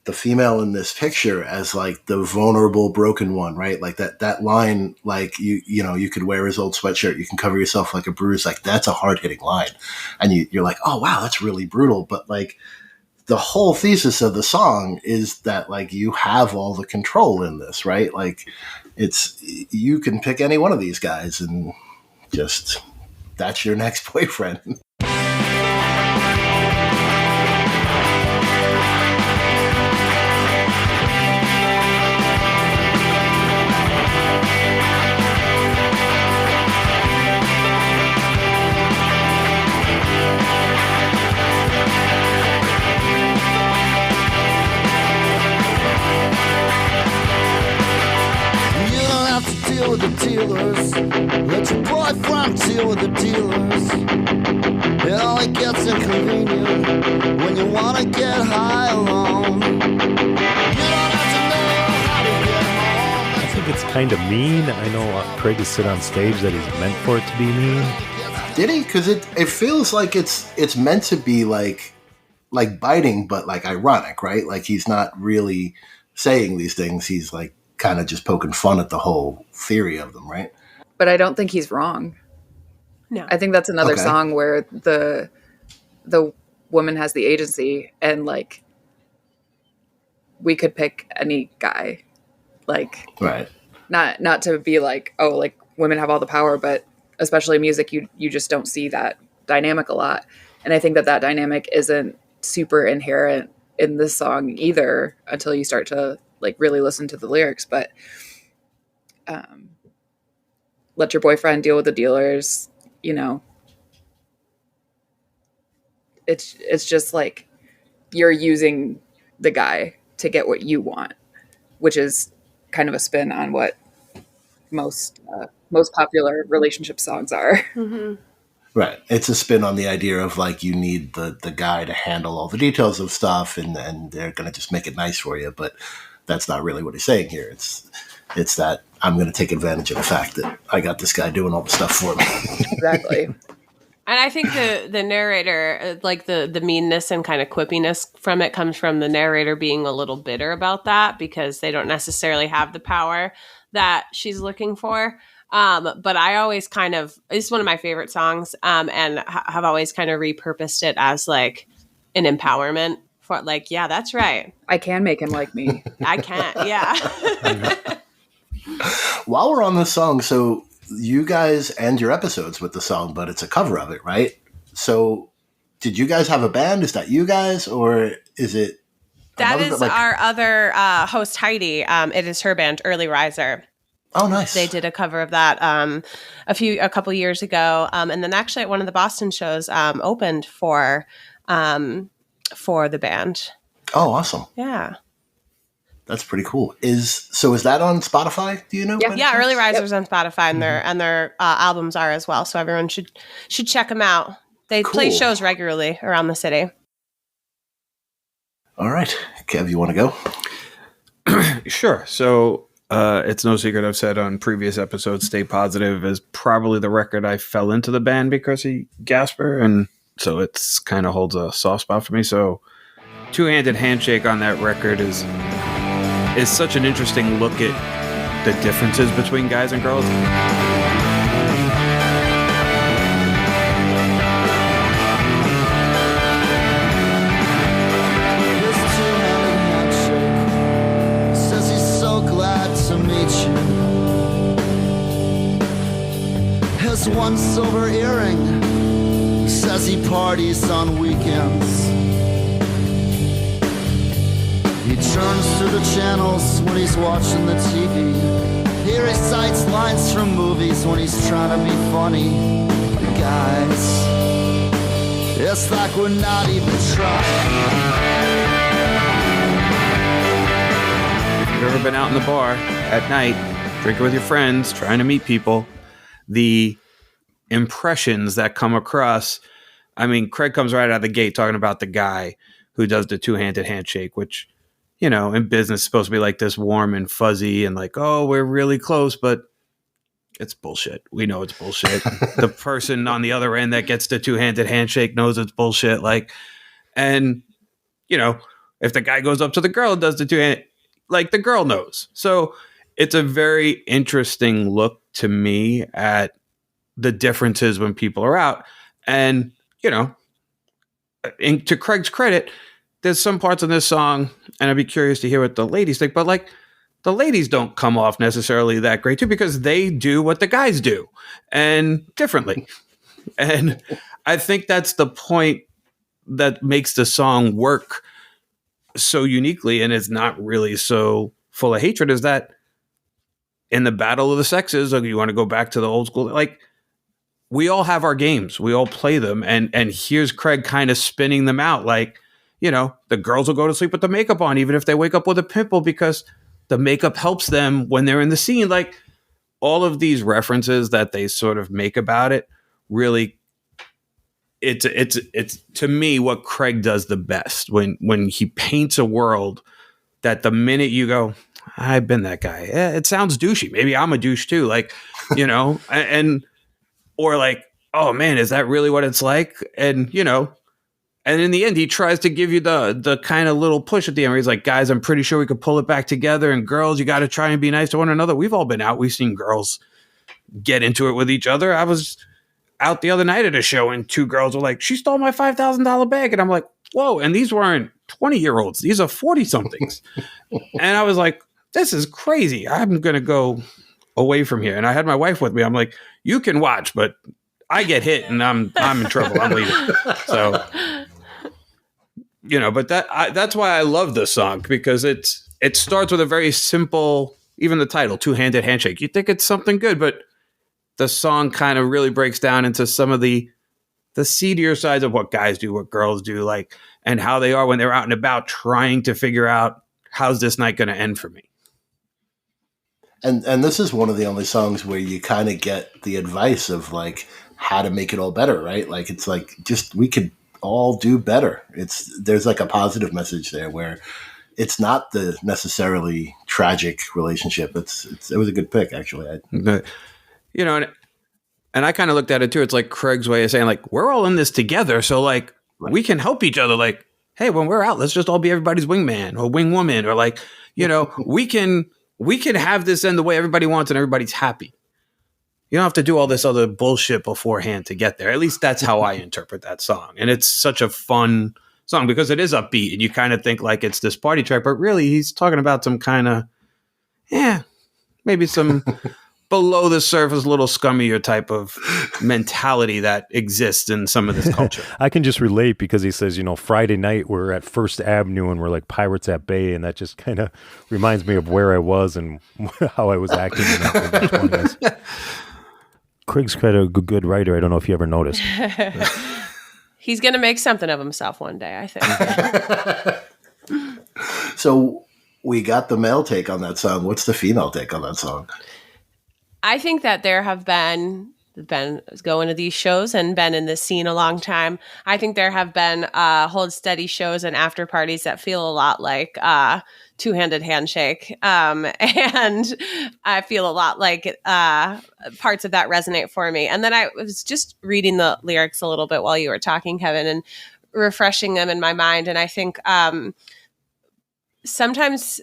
the female in this picture as like the vulnerable, broken one, right? Like that line, like you could wear his old sweatshirt, you can cover yourself like a bruise. Like that's a hard hitting line. And you're like, oh wow, that's really brutal. But like the whole thesis of the song is that like you have all the control in this, right? Like you can pick any one of these guys and just, that's your next boyfriend. deal with the dealers. Let your boyfriend deal with the dealers. It only gets inconvenient when you want to get high alone. You don't have to know how to get home. I think it's kind of mean. I know Craig has said on stage that he's meant for it to be mean. Did he? Because it feels like it's meant to be like biting, but like ironic, right? Like he's not really saying these things. He's like kind of just poking fun at the whole theory of them, right? But I don't think he's wrong. No. I think that's another Okay. song where the woman has the agency, and like we could pick any guy, like Right. not to be like, oh, like women have all the power, but especially in music, you just don't see that dynamic a lot. And I think that dynamic isn't super inherent in this song either until you start to like really listen to the lyrics. But let your boyfriend deal with the dealers, you know. It's just like you're using the guy to get what you want, which is kind of a spin on what most popular relationship songs are. Mm-hmm. Right. It's a spin on the idea of like you need the guy to handle all the details of stuff and they're going to just make it nice for you. But that's not really what he's saying here. It's that I'm going to take advantage of the fact that I got this guy doing all the stuff for me. Exactly. And I think the narrator, like the meanness and kind of quippiness from it comes from the narrator being a little bitter about that because they don't necessarily have the power that she's looking for. But I always it's one of my favorite songs, and have always kind of repurposed it as like an empowerment for like, yeah, that's right. I can make him like me. I can't. Yeah. While we're on this song, so you guys end your episodes with the song, but it's a cover of it, right? So did you guys have a band? Is that you guys, or is it? That is our other host, Heidi. It is her band, Early Riser. Oh, nice. They did a cover of that a couple years ago, and then actually at one of the Boston shows opened for the band. Oh, awesome. Yeah, that's pretty cool. Is that on Spotify? Do you know? Yeah. Early Risers on Spotify, and their albums are as well. So everyone should check them out. They play shows regularly around the city. All right, Kev, you want to go? Sure. So. It's no secret I've said on previous episodes, Stay Positive is probably the record I fell into the band because of Gasper, and so it's kind of holds a soft spot for me. So Two-Handed Handshake on that record is such an interesting look at the differences between guys and girls. One silver earring, says he parties on weekends. He turns to the channels when he's watching the TV. He recites lines from movies when he's trying to be funny. Guys, it's like we're not even trying. If you've ever been out in the bar at night, drinking with your friends, trying to meet people, the impressions that come across. I mean, Craig comes right out of the gate talking about the guy who does the two-handed handshake, which, you know, in business is supposed to be like this warm and fuzzy and like, oh, we're really close, but it's bullshit. We know it's bullshit. The person on the other end that gets the two-handed handshake knows it's bullshit. Like, and, you know, if the guy goes up to the girl and does the two-handed, like the girl knows. So it's a very interesting look to me at the differences when people are out. And, you know, to Craig's credit, there's some parts of this song, and I'd be curious to hear what the ladies think, but like the ladies don't come off necessarily that great too, because they do what the guys do and differently. And I think that's the point that makes the song work so uniquely and is not really so full of hatred, is that in the battle of the sexes, like you want to go back to the old school, like we all have our games, we all play them. And here's Craig kind of spinning them out. Like, you know, the girls will go to sleep with the makeup on, even if they wake up with a pimple, because the makeup helps them when they're in the scene. Like all of these references that they sort of make about it really, it's to me what Craig does the best when he paints a world that the minute you go, I've been that guy. It sounds douchey. Maybe I'm a douche too. Like, and or like, oh man, is that really what it's like? And and in the end, he tries to give you the kind of little push at the end where he's like, guys, I'm pretty sure we could pull it back together. And girls, you got to try and be nice to one another. We've all been out. We've seen girls get into it with each other. I was out the other night at a show and two girls were like, she stole my $5,000 bag. And I'm like, whoa. And these weren't 20-year-olds. These are 40-somethings. And I was like, this is crazy. I'm going to go away from here. And I had my wife with me. I'm like, you can watch, but I get hit and I'm in trouble. I'm leaving. So, but that's why I love this song, because it starts with a very simple, even the title, two-handed handshake. You think it's something good, but the song kind of really breaks down into some of the seedier sides of what guys do, what girls do, like, and how they are when they're out and about trying to figure out, how's this night going to end for me? And this is one of the only songs where you kind of get the advice of like how to make it all better, right? Like, it's like, just, we could all do better. There's like a positive message there where it's not the necessarily tragic relationship. It was a good pick, actually. And I kind of looked at it too. It's like Craig's way of saying, like, we're all in this together. So like, we can help each other. Like, hey, when we're out, let's just all be everybody's wingman or wingwoman, or like, we can have this end the way everybody wants and everybody's happy. You don't have to do all this other bullshit beforehand to get there. At least that's how I interpret that song. And it's such a fun song because it is upbeat and you kind of think like it's this party track, but really he's talking about some kind of, maybe some below the surface, little scummier type of mentality that exists in some of this culture. I can just relate because he says, Friday night we're at First Avenue and we're like pirates at bay. And that just kind of reminds me of where I was and how I was acting in my 20s. Craig's quite a good writer. I don't know if you ever noticed. He's going to make something of himself one day, I think. So we got the male take on that song. What's the female take on that song? I think that there have been going to these shows and been in this scene a long time. I think there have been hold steady shows and after parties that feel a lot like two-handed handshake. And I feel a lot like parts of that resonate for me. And then I was just reading the lyrics a little bit while you were talking, Kevin, and refreshing them in my mind. And I think sometimes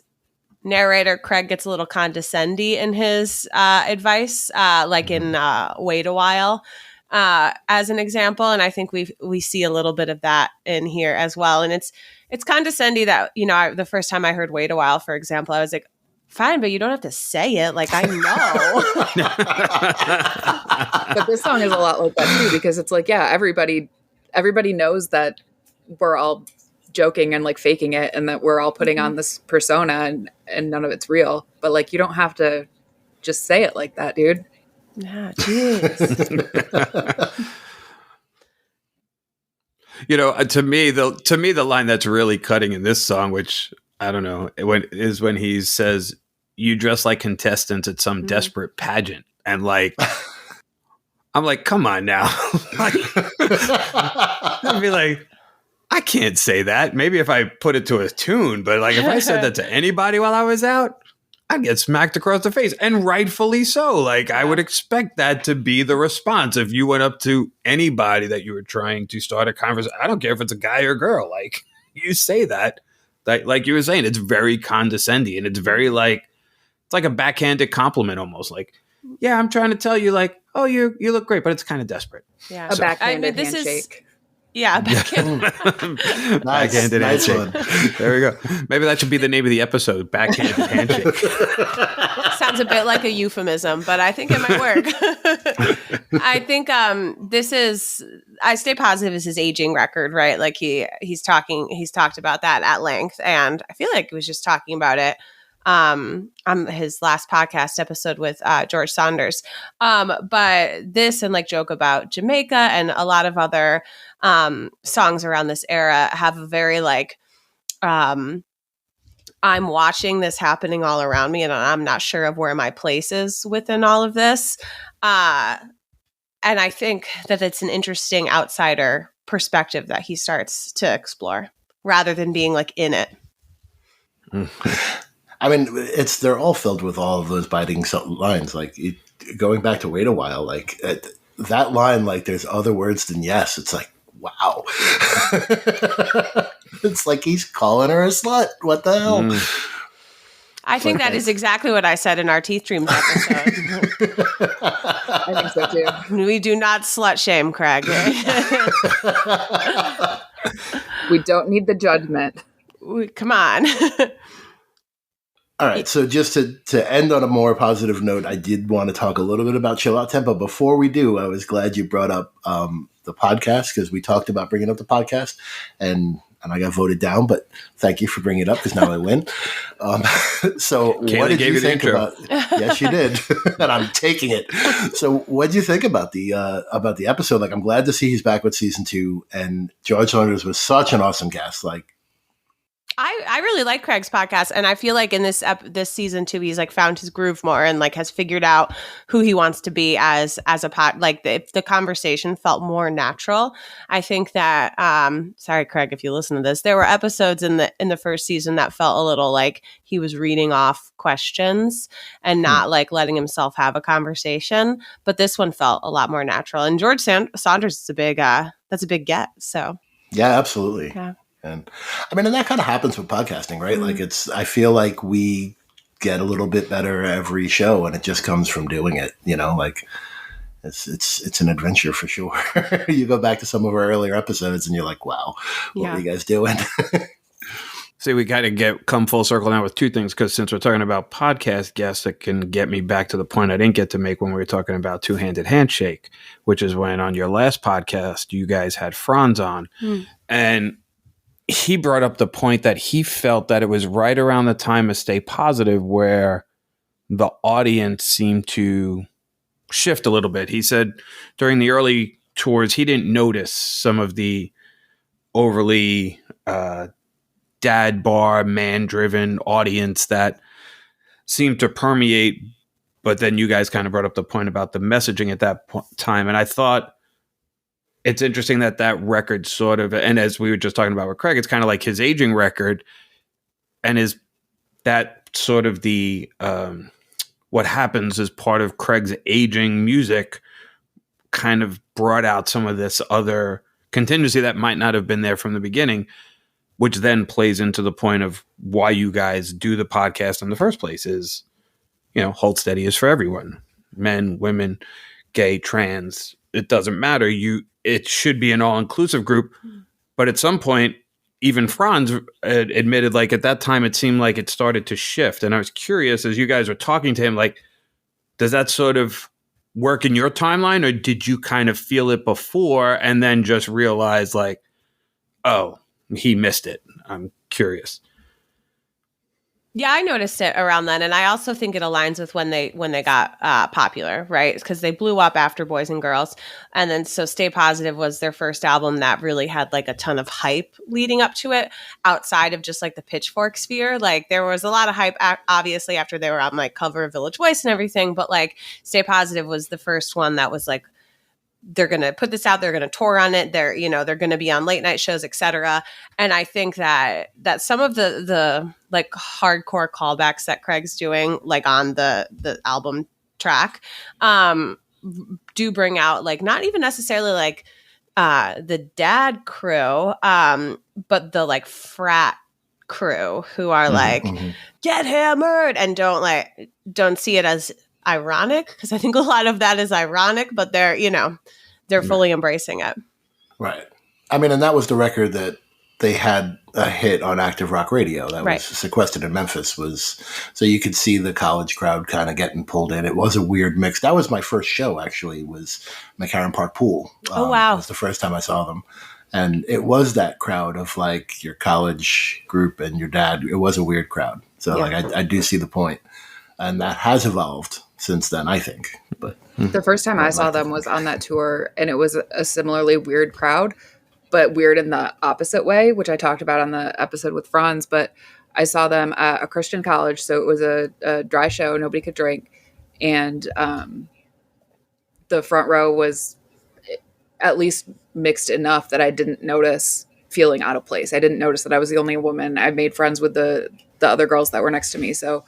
narrator Craig gets a little condescending in his advice, like in Wait a While, as an example. And I think we see a little bit of that in here as well. And it's condescending that, the first time I heard Wait a While, for example, I was like, fine, but you don't have to say it. Like, I know. But this song is a lot like that too, because it's like, everybody knows that we're all joking and like faking it and that we're all putting on this persona and none of it's real. But like, you don't have to just say it like that, dude. Yeah, jeez. To me, the line that's really cutting in this song, which I don't know, is when he says, "You dress like contestants at some desperate pageant," and like, I'm like, come on now, I'd be like, I can't say that. Maybe if I put it to a tune, but like if I said that to anybody while I was out, I'd get smacked across the face, and rightfully so. Like, I would expect that to be the response if you went up to anybody that you were trying to start a conversation. I don't care if it's a guy or girl. Like, you say that, like you were saying, it's very condescending, and it's very like, it's like a backhanded compliment almost. Like, yeah, I'm trying to tell you, like, oh, you look great, but it's kind of desperate. Yeah, a backhanded handshake. Yeah, backhanded handshake. There we go. Maybe that should be the name of the episode, backhanded handshake. Sounds a bit like a euphemism, but I think it might work. I think I Stay Positive is his aging record, right? Like he's talked about that at length, and I feel like he was just talking about it on his last podcast episode with George Saunders. But this and like Joke About Jamaica and a lot of other songs around this era have a very like I'm watching this happening all around me and I'm not sure of where my place is within all of this. And I think that it's an interesting outsider perspective that he starts to explore rather than being like in it. I mean, they're all filled with all of those biting lines. Like going back to wait a while, like that line, like there's other words than yes. It's like, wow. It's like he's calling her a slut. What the hell? I think that is exactly what I said in our Teeth Dreams episode. I think so too. We do not slut shame, Craig. We don't need the judgment. Come on. All right, so just to end on a more positive note, I did want to talk a little bit about Chill Out Tempo. Before we do, I was glad you brought up the podcast, because we talked about bringing up the podcast, and I got voted down, but thank you for bringing it up, because now I win. So Kayleigh what did you gave think the intro. about? Yes, you did, and I'm taking it. So what did you think about the episode? Like, I'm glad to see he's back with season 2, and George Saunders was such an awesome guest. Like, I really like Craig's podcast, and I feel like in this season 2, he's like found his groove more and like has figured out who he wants to be as a pod. Like the conversation felt more natural. I think that sorry, Craig, if you listen to this, there were episodes in the first season that felt a little like he was reading off questions and not like letting himself have a conversation. But this one felt a lot more natural. And George Saunders is a big get. So yeah, absolutely. Yeah. And I mean, and that kind of happens with podcasting, right? Like I feel like we get a little bit better every show, and it just comes from doing it, like it's an adventure for sure. You go back to some of our earlier episodes and you're like, wow, what are you guys doing? See, we got to come full circle now with two things, because since we're talking about podcast guests, it can get me back to the point I didn't get to make when we were talking about Two-Handed Handshake, which is when on your last podcast, you guys had Franz on. And he brought up the point that he felt that it was right around the time of Stay Positive where the audience seemed to shift a little bit. He said during the early tours, he didn't notice some of the overly dad bar, man-driven audience that seemed to permeate. But then you guys kind of brought up the point about the messaging at that time. And I thought it's interesting that record sort of, and as we were just talking about with Craig, it's kind of like his aging record, and is that sort of the what happens as part of Craig's aging music kind of brought out some of this other contingency that might not have been there from the beginning, which then plays into the point of why you guys do the podcast in the first place is, Hold Steady is for everyone, men, women, gay, trans, it doesn't matter. It should be an all-inclusive group. But at some point, even Franz admitted, like, at that time, it seemed like it started to shift. And I was curious, as you guys were talking to him, like, does that sort of work in your timeline? Or did you kind of feel it before and then just realize, like, oh, he missed it? I'm curious. Yeah, I noticed it around then, and I also think it aligns with when they got popular, right? Because they blew up after Boys and Girls, and then so Stay Positive was their first album that really had like a ton of hype leading up to it, outside of just like the Pitchfork sphere. Like there was a lot of hype, obviously, after they were on like cover of Village Voice and everything, but like Stay Positive was the first one that was like, they're going to put this out, they're going to tour on it, they're going to be on late night shows, etc. And I think that some of the like hardcore callbacks that Craig's doing, like on the album track, do bring out like not even necessarily like the dad crew, but the like frat crew who are like get hammered and don't see it as ironic, because I think a lot of that is ironic, but they're fully embracing it. Right. I mean, and that was the record that they had a hit on Active Rock Radio. That was sequestered in Memphis. So you could see the college crowd kind of getting pulled in. It was a weird mix. That was my first show, actually, was McCarran Park Pool. Oh, wow. It was the first time I saw them. And it was that crowd of like your college group and your dad. It was a weird crowd. So like I do see the point. And that has evolved since then, I think. But the first time I saw them was on that tour, and it was a similarly weird crowd, but weird in the opposite way, which I talked about on the episode with Franz. But I saw them at a Christian college. So it was a dry show. Nobody could drink. And the front row was at least mixed enough that I didn't notice feeling out of place. I didn't notice that I was the only woman. I made friends with the other girls that were next to me. So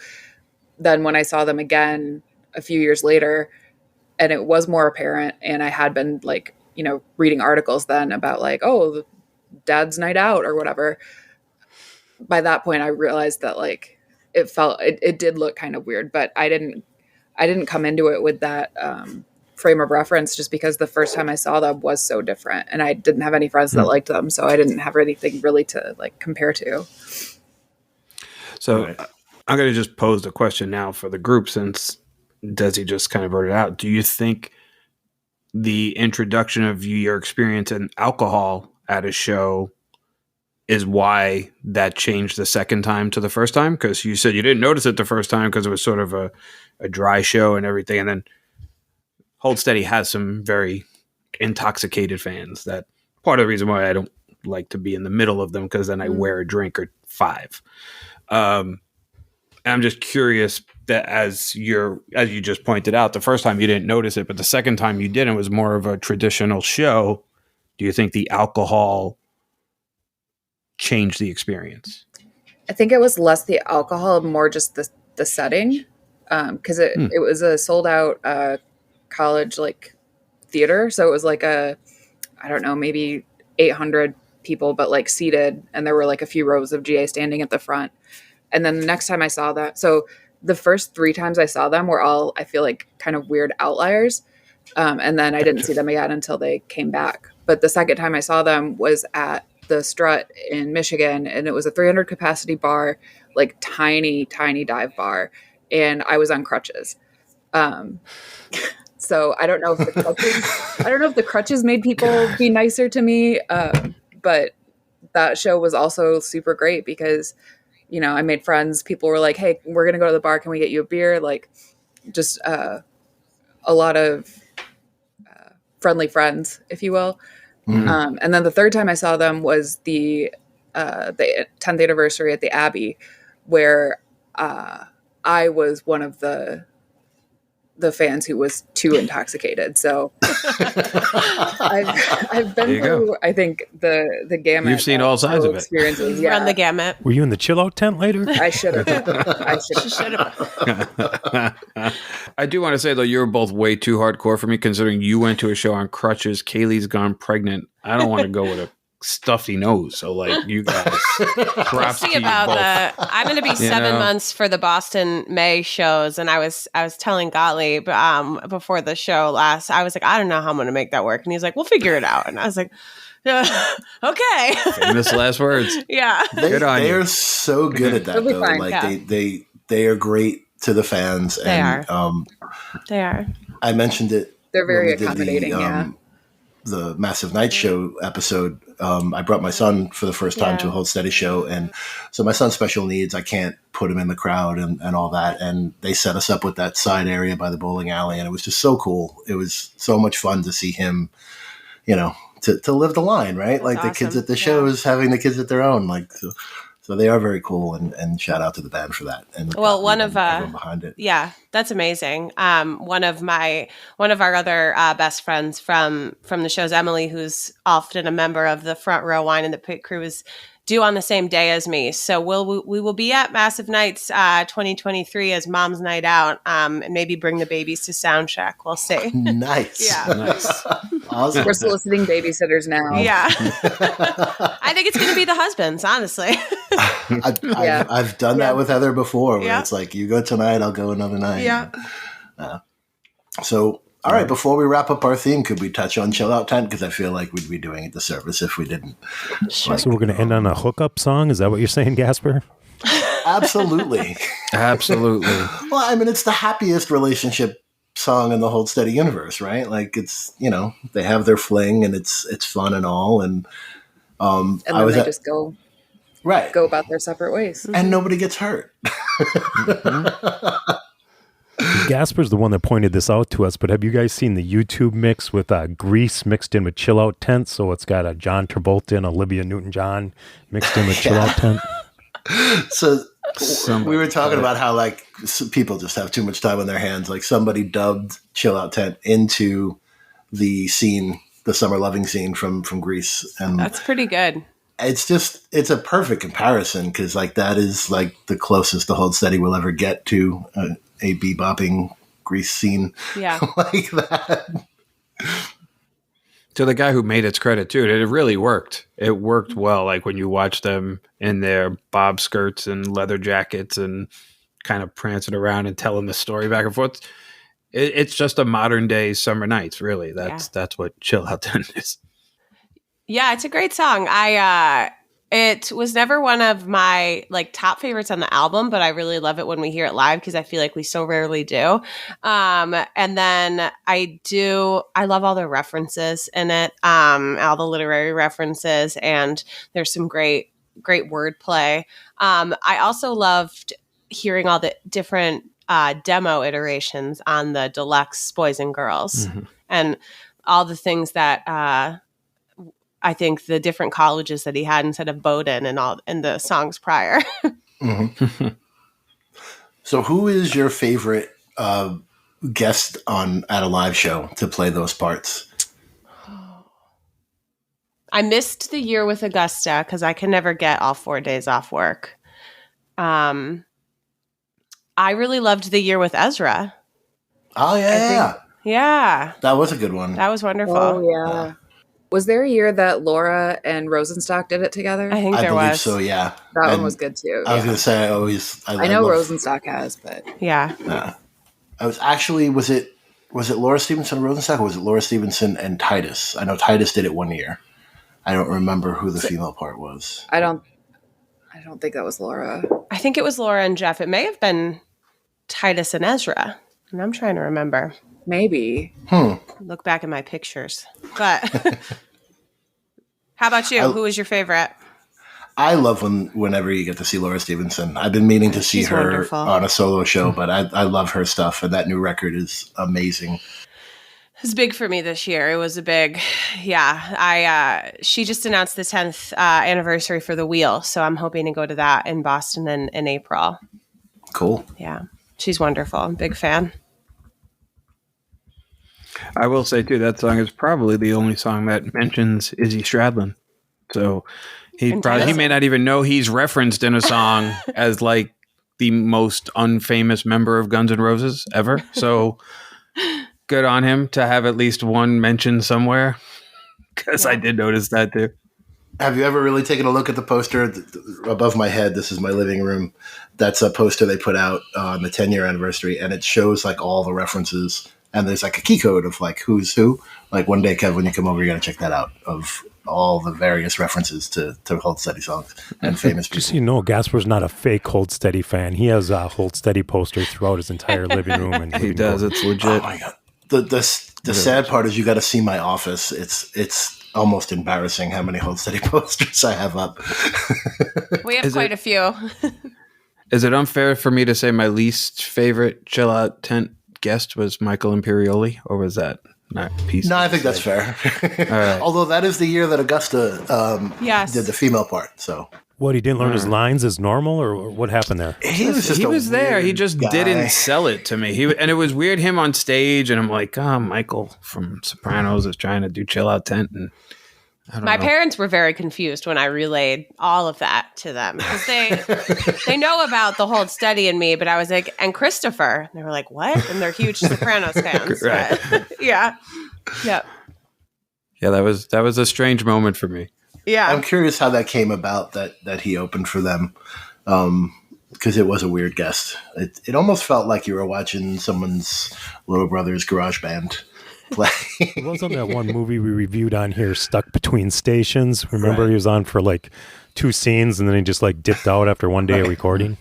then when I saw them again a few years later, and it was more apparent, and I had been like, you know, reading articles then about like, oh, dad's night out or whatever. By that point, I realized that like it did look kind of weird, but I didn't come into it with that frame of reference, just because the first time I saw them was so different, and I didn't have any friends that liked them, so I didn't have anything really to like compare to. So I'm going to just pose the question now for the group, since Desi just kind of wrote it out. Do you think the introduction of your experience in alcohol at a show is why that changed the second time to the first time? Because you said you didn't notice it the first time because it was sort of a dry show and everything, and then Hold Steady has some very intoxicated fans. That part of the reason why I don't like to be in the middle of them, because then I wear a drink or 5. I'm just curious that as you just pointed out, the first time you didn't notice it, but the second time you did, it was more of a traditional show. Do you think the alcohol changed the experience? I think it was less the alcohol, more just the setting, because it was a sold out college like theater, so it was like I don't know, maybe 800 people, but like seated, and there were like a few rows of GA standing at the front. And then the next time I saw that, so the first 3 times I saw them were all, I feel like, kind of weird outliers, and then I didn't see them again until they came back. But the second time I saw them was at the Strut in Michigan, and it was a 300 capacity bar, like tiny dive bar, and I was on crutches. So I don't know if the crutches made people be nicer to me, but that show was also super great because, you know, I made friends. People were like, "Hey, we're gonna go to the bar. Can we get you a beer?" Like, just a lot of friendly friends, if you will. And then the third time I saw them was the 10th anniversary at the Abbey, where I was one of the fans who was too intoxicated. So I've been through, I think, the gamut. You've seen all sides of it. Experiences. Yeah. Run the gamut. Were you in the chill out tent later? I should have. I do want to say, though, you're both way too hardcore for me, considering you went to a show on crutches. Kayleigh's gone pregnant. I don't want to go with a stuffy nose. So, like, you guys, props to you about both. that. I'm going to be 7 months for the Boston May shows, and I was telling Gottlieb before the show last. I was like, I don't know how I'm going to make that work, and he's like, we'll figure it out. And I was like, okay. Famous last words. Yeah, They are so good at that, They'll be though. fine. Like Yeah. they are great to the fans. They and, are. They are. I mentioned it. They're very when we did accommodating. the Massive Night Show episode. I brought my son for the first time to a Hold Steady show, and so my son's special needs. I can't put him in the crowd and all that. And they set us up with that side area by the bowling alley, and it was just so cool. It was so much fun to see him, you know, to live the line, right? Like awesome. the kids at the shows having the kids at their own, like. So they are very cool, and shout out to the band for that. And Well, one of everyone behind it. Yeah, that's amazing. One of our other best friends from the shows, Emily, who's often a member of the Front Row Wine and the Pit Crew, is due on the same day as me. So we will be at Massive Nights 2023 as Mom's Night Out, and maybe bring the babies to Soundcheck. We'll see. Nice. Yeah. Nice. Awesome. We're soliciting babysitters now. Yeah. I think it's going to be the husbands, honestly. I've done that with Heather before, where Yeah. it's like, you go tonight, I'll go another night. Yeah. So, all right, before we wrap up our theme, could we touch on Chill Out Tent? Because I feel like we'd be doing it disservice if we didn't. So we're going to end on a hookup song? Is that what you're saying, Gasper? Absolutely. Absolutely. Well, I mean, it's the happiest relationship song in the Hold Steady universe, right? Like, it's, you know, they have their fling and it's fun and all. And And then they just go about their separate ways. And nobody gets hurt. Gasper's the one that pointed this out to us, but have you guys seen the YouTube mix with Grease mixed in with Chill Out Tent? So it's got a John Travolta and Olivia Newton-John mixed in with Chill Out Tent. So Somebody we were talking cut it. about how like people just have too much time on their hands. Like somebody dubbed Chill Out Tent into the scene, the summer loving scene from Greece, and That's pretty good. it's a perfect comparison because like that is like the closest the Hold Steady will ever get to a bebopping Grease scene Yeah. like that. To the guy who made its credit too, it really worked. It worked well. Like when you watch them in their bob skirts and leather jackets and kind of prancing around and telling the story back and forth. It's just a modern day Summer Nights. Really, that's what Chill Out Tent is. Yeah, it's a great song. It was never one of my like top favorites on the album, but I really love it when we hear it live because I feel like we so rarely do. And then I love all the references in it, all the literary references, and there's some great wordplay. I also loved hearing all the different demo iterations on the deluxe Boys and Girls, and all the things that I think the different colleges that he had instead of Bowdoin and the songs prior. Mm-hmm. So who is your favorite guest at a live show to play those parts? I missed the year with Augusta because I can never get all 4 days off work. I really loved the year with Ezra. Oh yeah. Yeah. That was a good one. That was wonderful. Oh, yeah. Was there a year that Laura and Rosenstock did it together? I think I there believe was. so, yeah. That And one was good too. I was going to say, I know love- Rosenstock has, but Yeah. I was actually, was it Laura Stevenson and Rosenstock, or was it Laura Stevenson and Titus? I know Titus did it one year. I don't remember who the female part was. I don't think that was Laura. I think it was Laura and Jeff. It may have been Titus and Ezra. And I'm trying to remember. Maybe. Look back at my pictures. But how about you? Who was your favorite? I love whenever you get to see Laura Stevenson. I've been meaning to see She's her wonderful. on a solo show, but I love her stuff, and that new record is amazing. It was big for me this year. It was a big, she just announced the 10th anniversary for The Wheel, so I'm hoping to go to that in Boston in April. Cool. Yeah, she's wonderful. I'm a big fan. I will say too, that song is probably the only song that mentions Izzy Stradlin. So he may not even know he's referenced in a song as like the most unfamous member of Guns N' Roses ever. So good on him to have at least one mention somewhere. Because I did notice that too. Have you ever really taken a look at the poster above my head? This is my living room. That's a poster they put out on the 10-year anniversary, and it shows like all the references. And there's like a key code of like who's who. Like one day, Kev, when you come over, you're gonna check that out of all the various references to Hold Steady songs and famous people. Just so you know, Gasper's not a fake Hold Steady fan. He has a Hold Steady poster throughout his entire living room. And He does. It's legit. Oh my god! The sad part is you got to see my office. It's almost embarrassing how many Hold Steady posters I have up. We have quite a few. Is it unfair for me to say my least favorite Chill Out Tent guest was Michael Imperioli, or was that not piece? No, I think that's fair. right. Although that is the year that Augusta Yes. did the female part. So What, he didn't learn his lines as normal, or what happened there? he was there. He weird just guy. didn't sell it to me. And it was weird him on stage, and I'm like, Michael from Sopranos is trying to do Chill Out Tent, and I don't My know. parents were very confused when I relayed all of that to them because they know about the Hold Steady and me, but I was like, and Christopher. And they were like, what? And they're huge Sopranos fans. Right. But, yeah. Yeah, that was a strange moment for me. Yeah. I'm curious how that came about that he opened for them, because it was a weird guest. It almost felt like you were watching someone's little brother's garage band play. It was on that one movie we reviewed on here, Stuck Between Stations. Remember, he was on for like 2 scenes, and then he just like dipped out after one day of recording.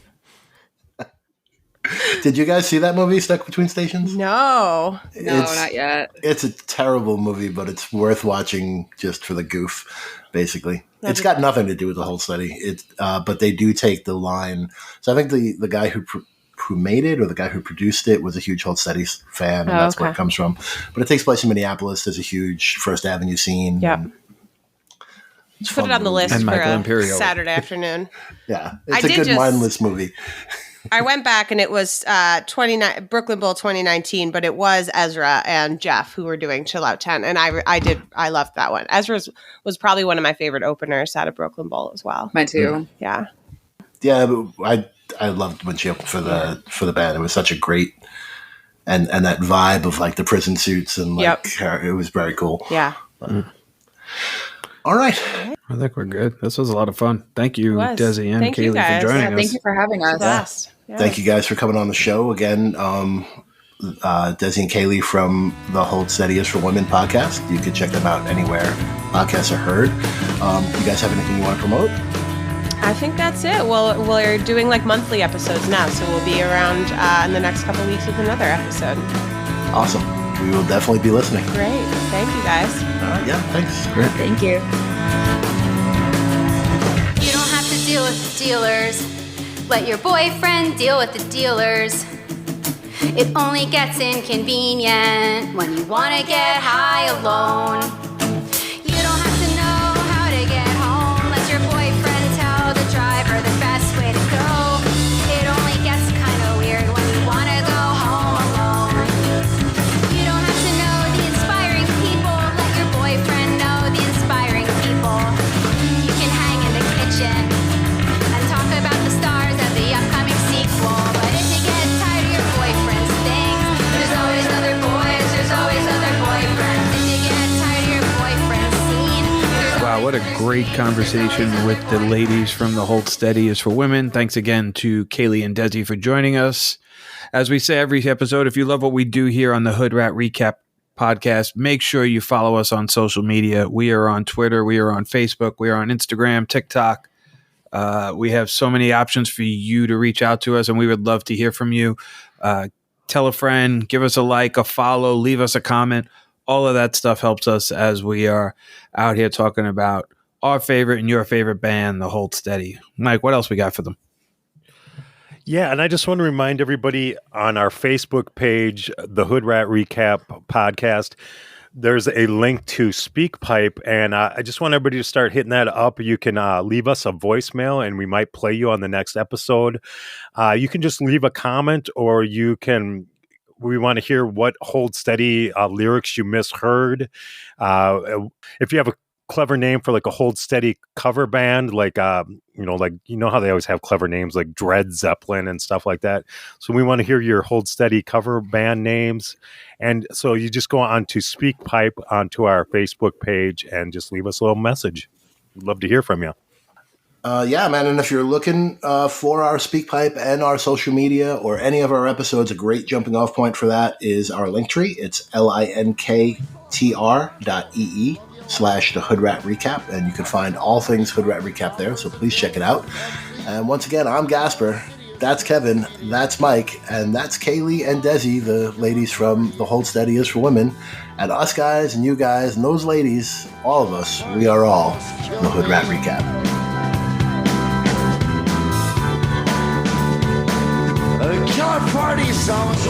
Did you guys see that movie, Stuck Between Stations? No. No, not yet. It's a terrible movie, but it's worth watching just for the goof, basically. It's got nothing to do with the Hold Steady. But they do take the line. So I think the guy who made it or the guy who produced it was a huge Hold Steady fan, and that's where it comes from. But it takes place in Minneapolis. There's a huge First Avenue scene. Yeah. It's Put fun it on the movie. list And for Michael a Imperioli. Saturday afternoon. Yeah, I it's a did good just- mindless movie. I went back and it was 29 Brooklyn Bowl 2019, but it was Ezra and Jeff who were doing Chill Out 10, and I loved that one. Ezra was probably one of my favorite openers out of Brooklyn Bowl as well. Mine too. Yeah. Yeah, but I loved when she opened for the band. It was such a great and that vibe of like the prison suits and like it was very cool. Yeah. All right. I think we're good. This was a lot of fun. Thank you, It was. Desi and Thank you, Kayleigh, guys. for joining Yeah, us. thank you for having us. Blast. Yeah. Thank you guys for coming on the show again. Desi and Kayleigh from the Hold Steady is for Women podcast. You can check them out anywhere podcasts are heard. You guys have anything you want to promote? I think that's it. Well, we're doing like monthly episodes now, so we'll be around in the next couple weeks with another episode. Awesome. We will definitely be listening. Great. Thank you, guys. Yeah, thanks. Great. Thank you. You don't have to deal with the dealers. Let your boyfriend deal with the dealers. It only gets inconvenient when you want to get high alone. You don't have to know how to get home. Let your boyfriend tell the driver the best way to go. It only gets kind of weird when you want to go home alone. You don't have to know the inspiring people. Let your boyfriend know the inspiring people. You can hang in the kitchen and talk about the stars of the upcoming sequel. But if you get tired of your boyfriend's things, there's always other boys, there's always other boyfriends. If you get tired of your boyfriend's scene, Wow, what a great conversation with the ladies from the Hold Steady is for Women. Thanks again to Kayleigh and Desi for joining us. As we say every episode, if you love what we do here on the Hood Rat Recap podcast, make sure you follow us on social media. We are on Twitter, we are on Facebook, we are on Instagram, TikTok. We have so many options for you to reach out to us, and we would love to hear from you. Tell a friend, give us a like, a follow, leave us a comment. All of that stuff helps us as we are out here talking about our favorite and your favorite band, the Hold Steady. Mike, what else we got for them? Yeah, and I just want to remind everybody on our Facebook page, the Hood Rat Recap podcast, there's a link to SpeakPipe, and I just want everybody to start hitting that up. You can leave us a voicemail, and we might play you on the next episode. You can just leave a comment, or you can... We want to hear what Hold Steady lyrics you misheard. If you have a clever name for like a Hold Steady cover band, like how they always have clever names like Dread Zeppelin and stuff like that. So we want to hear your Hold Steady cover band names. And so you just go on to SpeakPipe onto our Facebook page and just leave us a little message. We'd love to hear from you. Yeah, man. And if you're looking for our SpeakPipe and our social media or any of our episodes, a great jumping off point for that is our link tree. It's linktr.ee/the Hood Rat Recap. And you can find all things Hood Rat Recap there. So please check it out. And once again, I'm Gasper. That's Kevin. That's Mike. And that's Kayleigh and Desi, the ladies from the Hold Steady is for Women. And us guys and you guys and those ladies, all of us, we are all the Hood Rat Recap. Car party sounds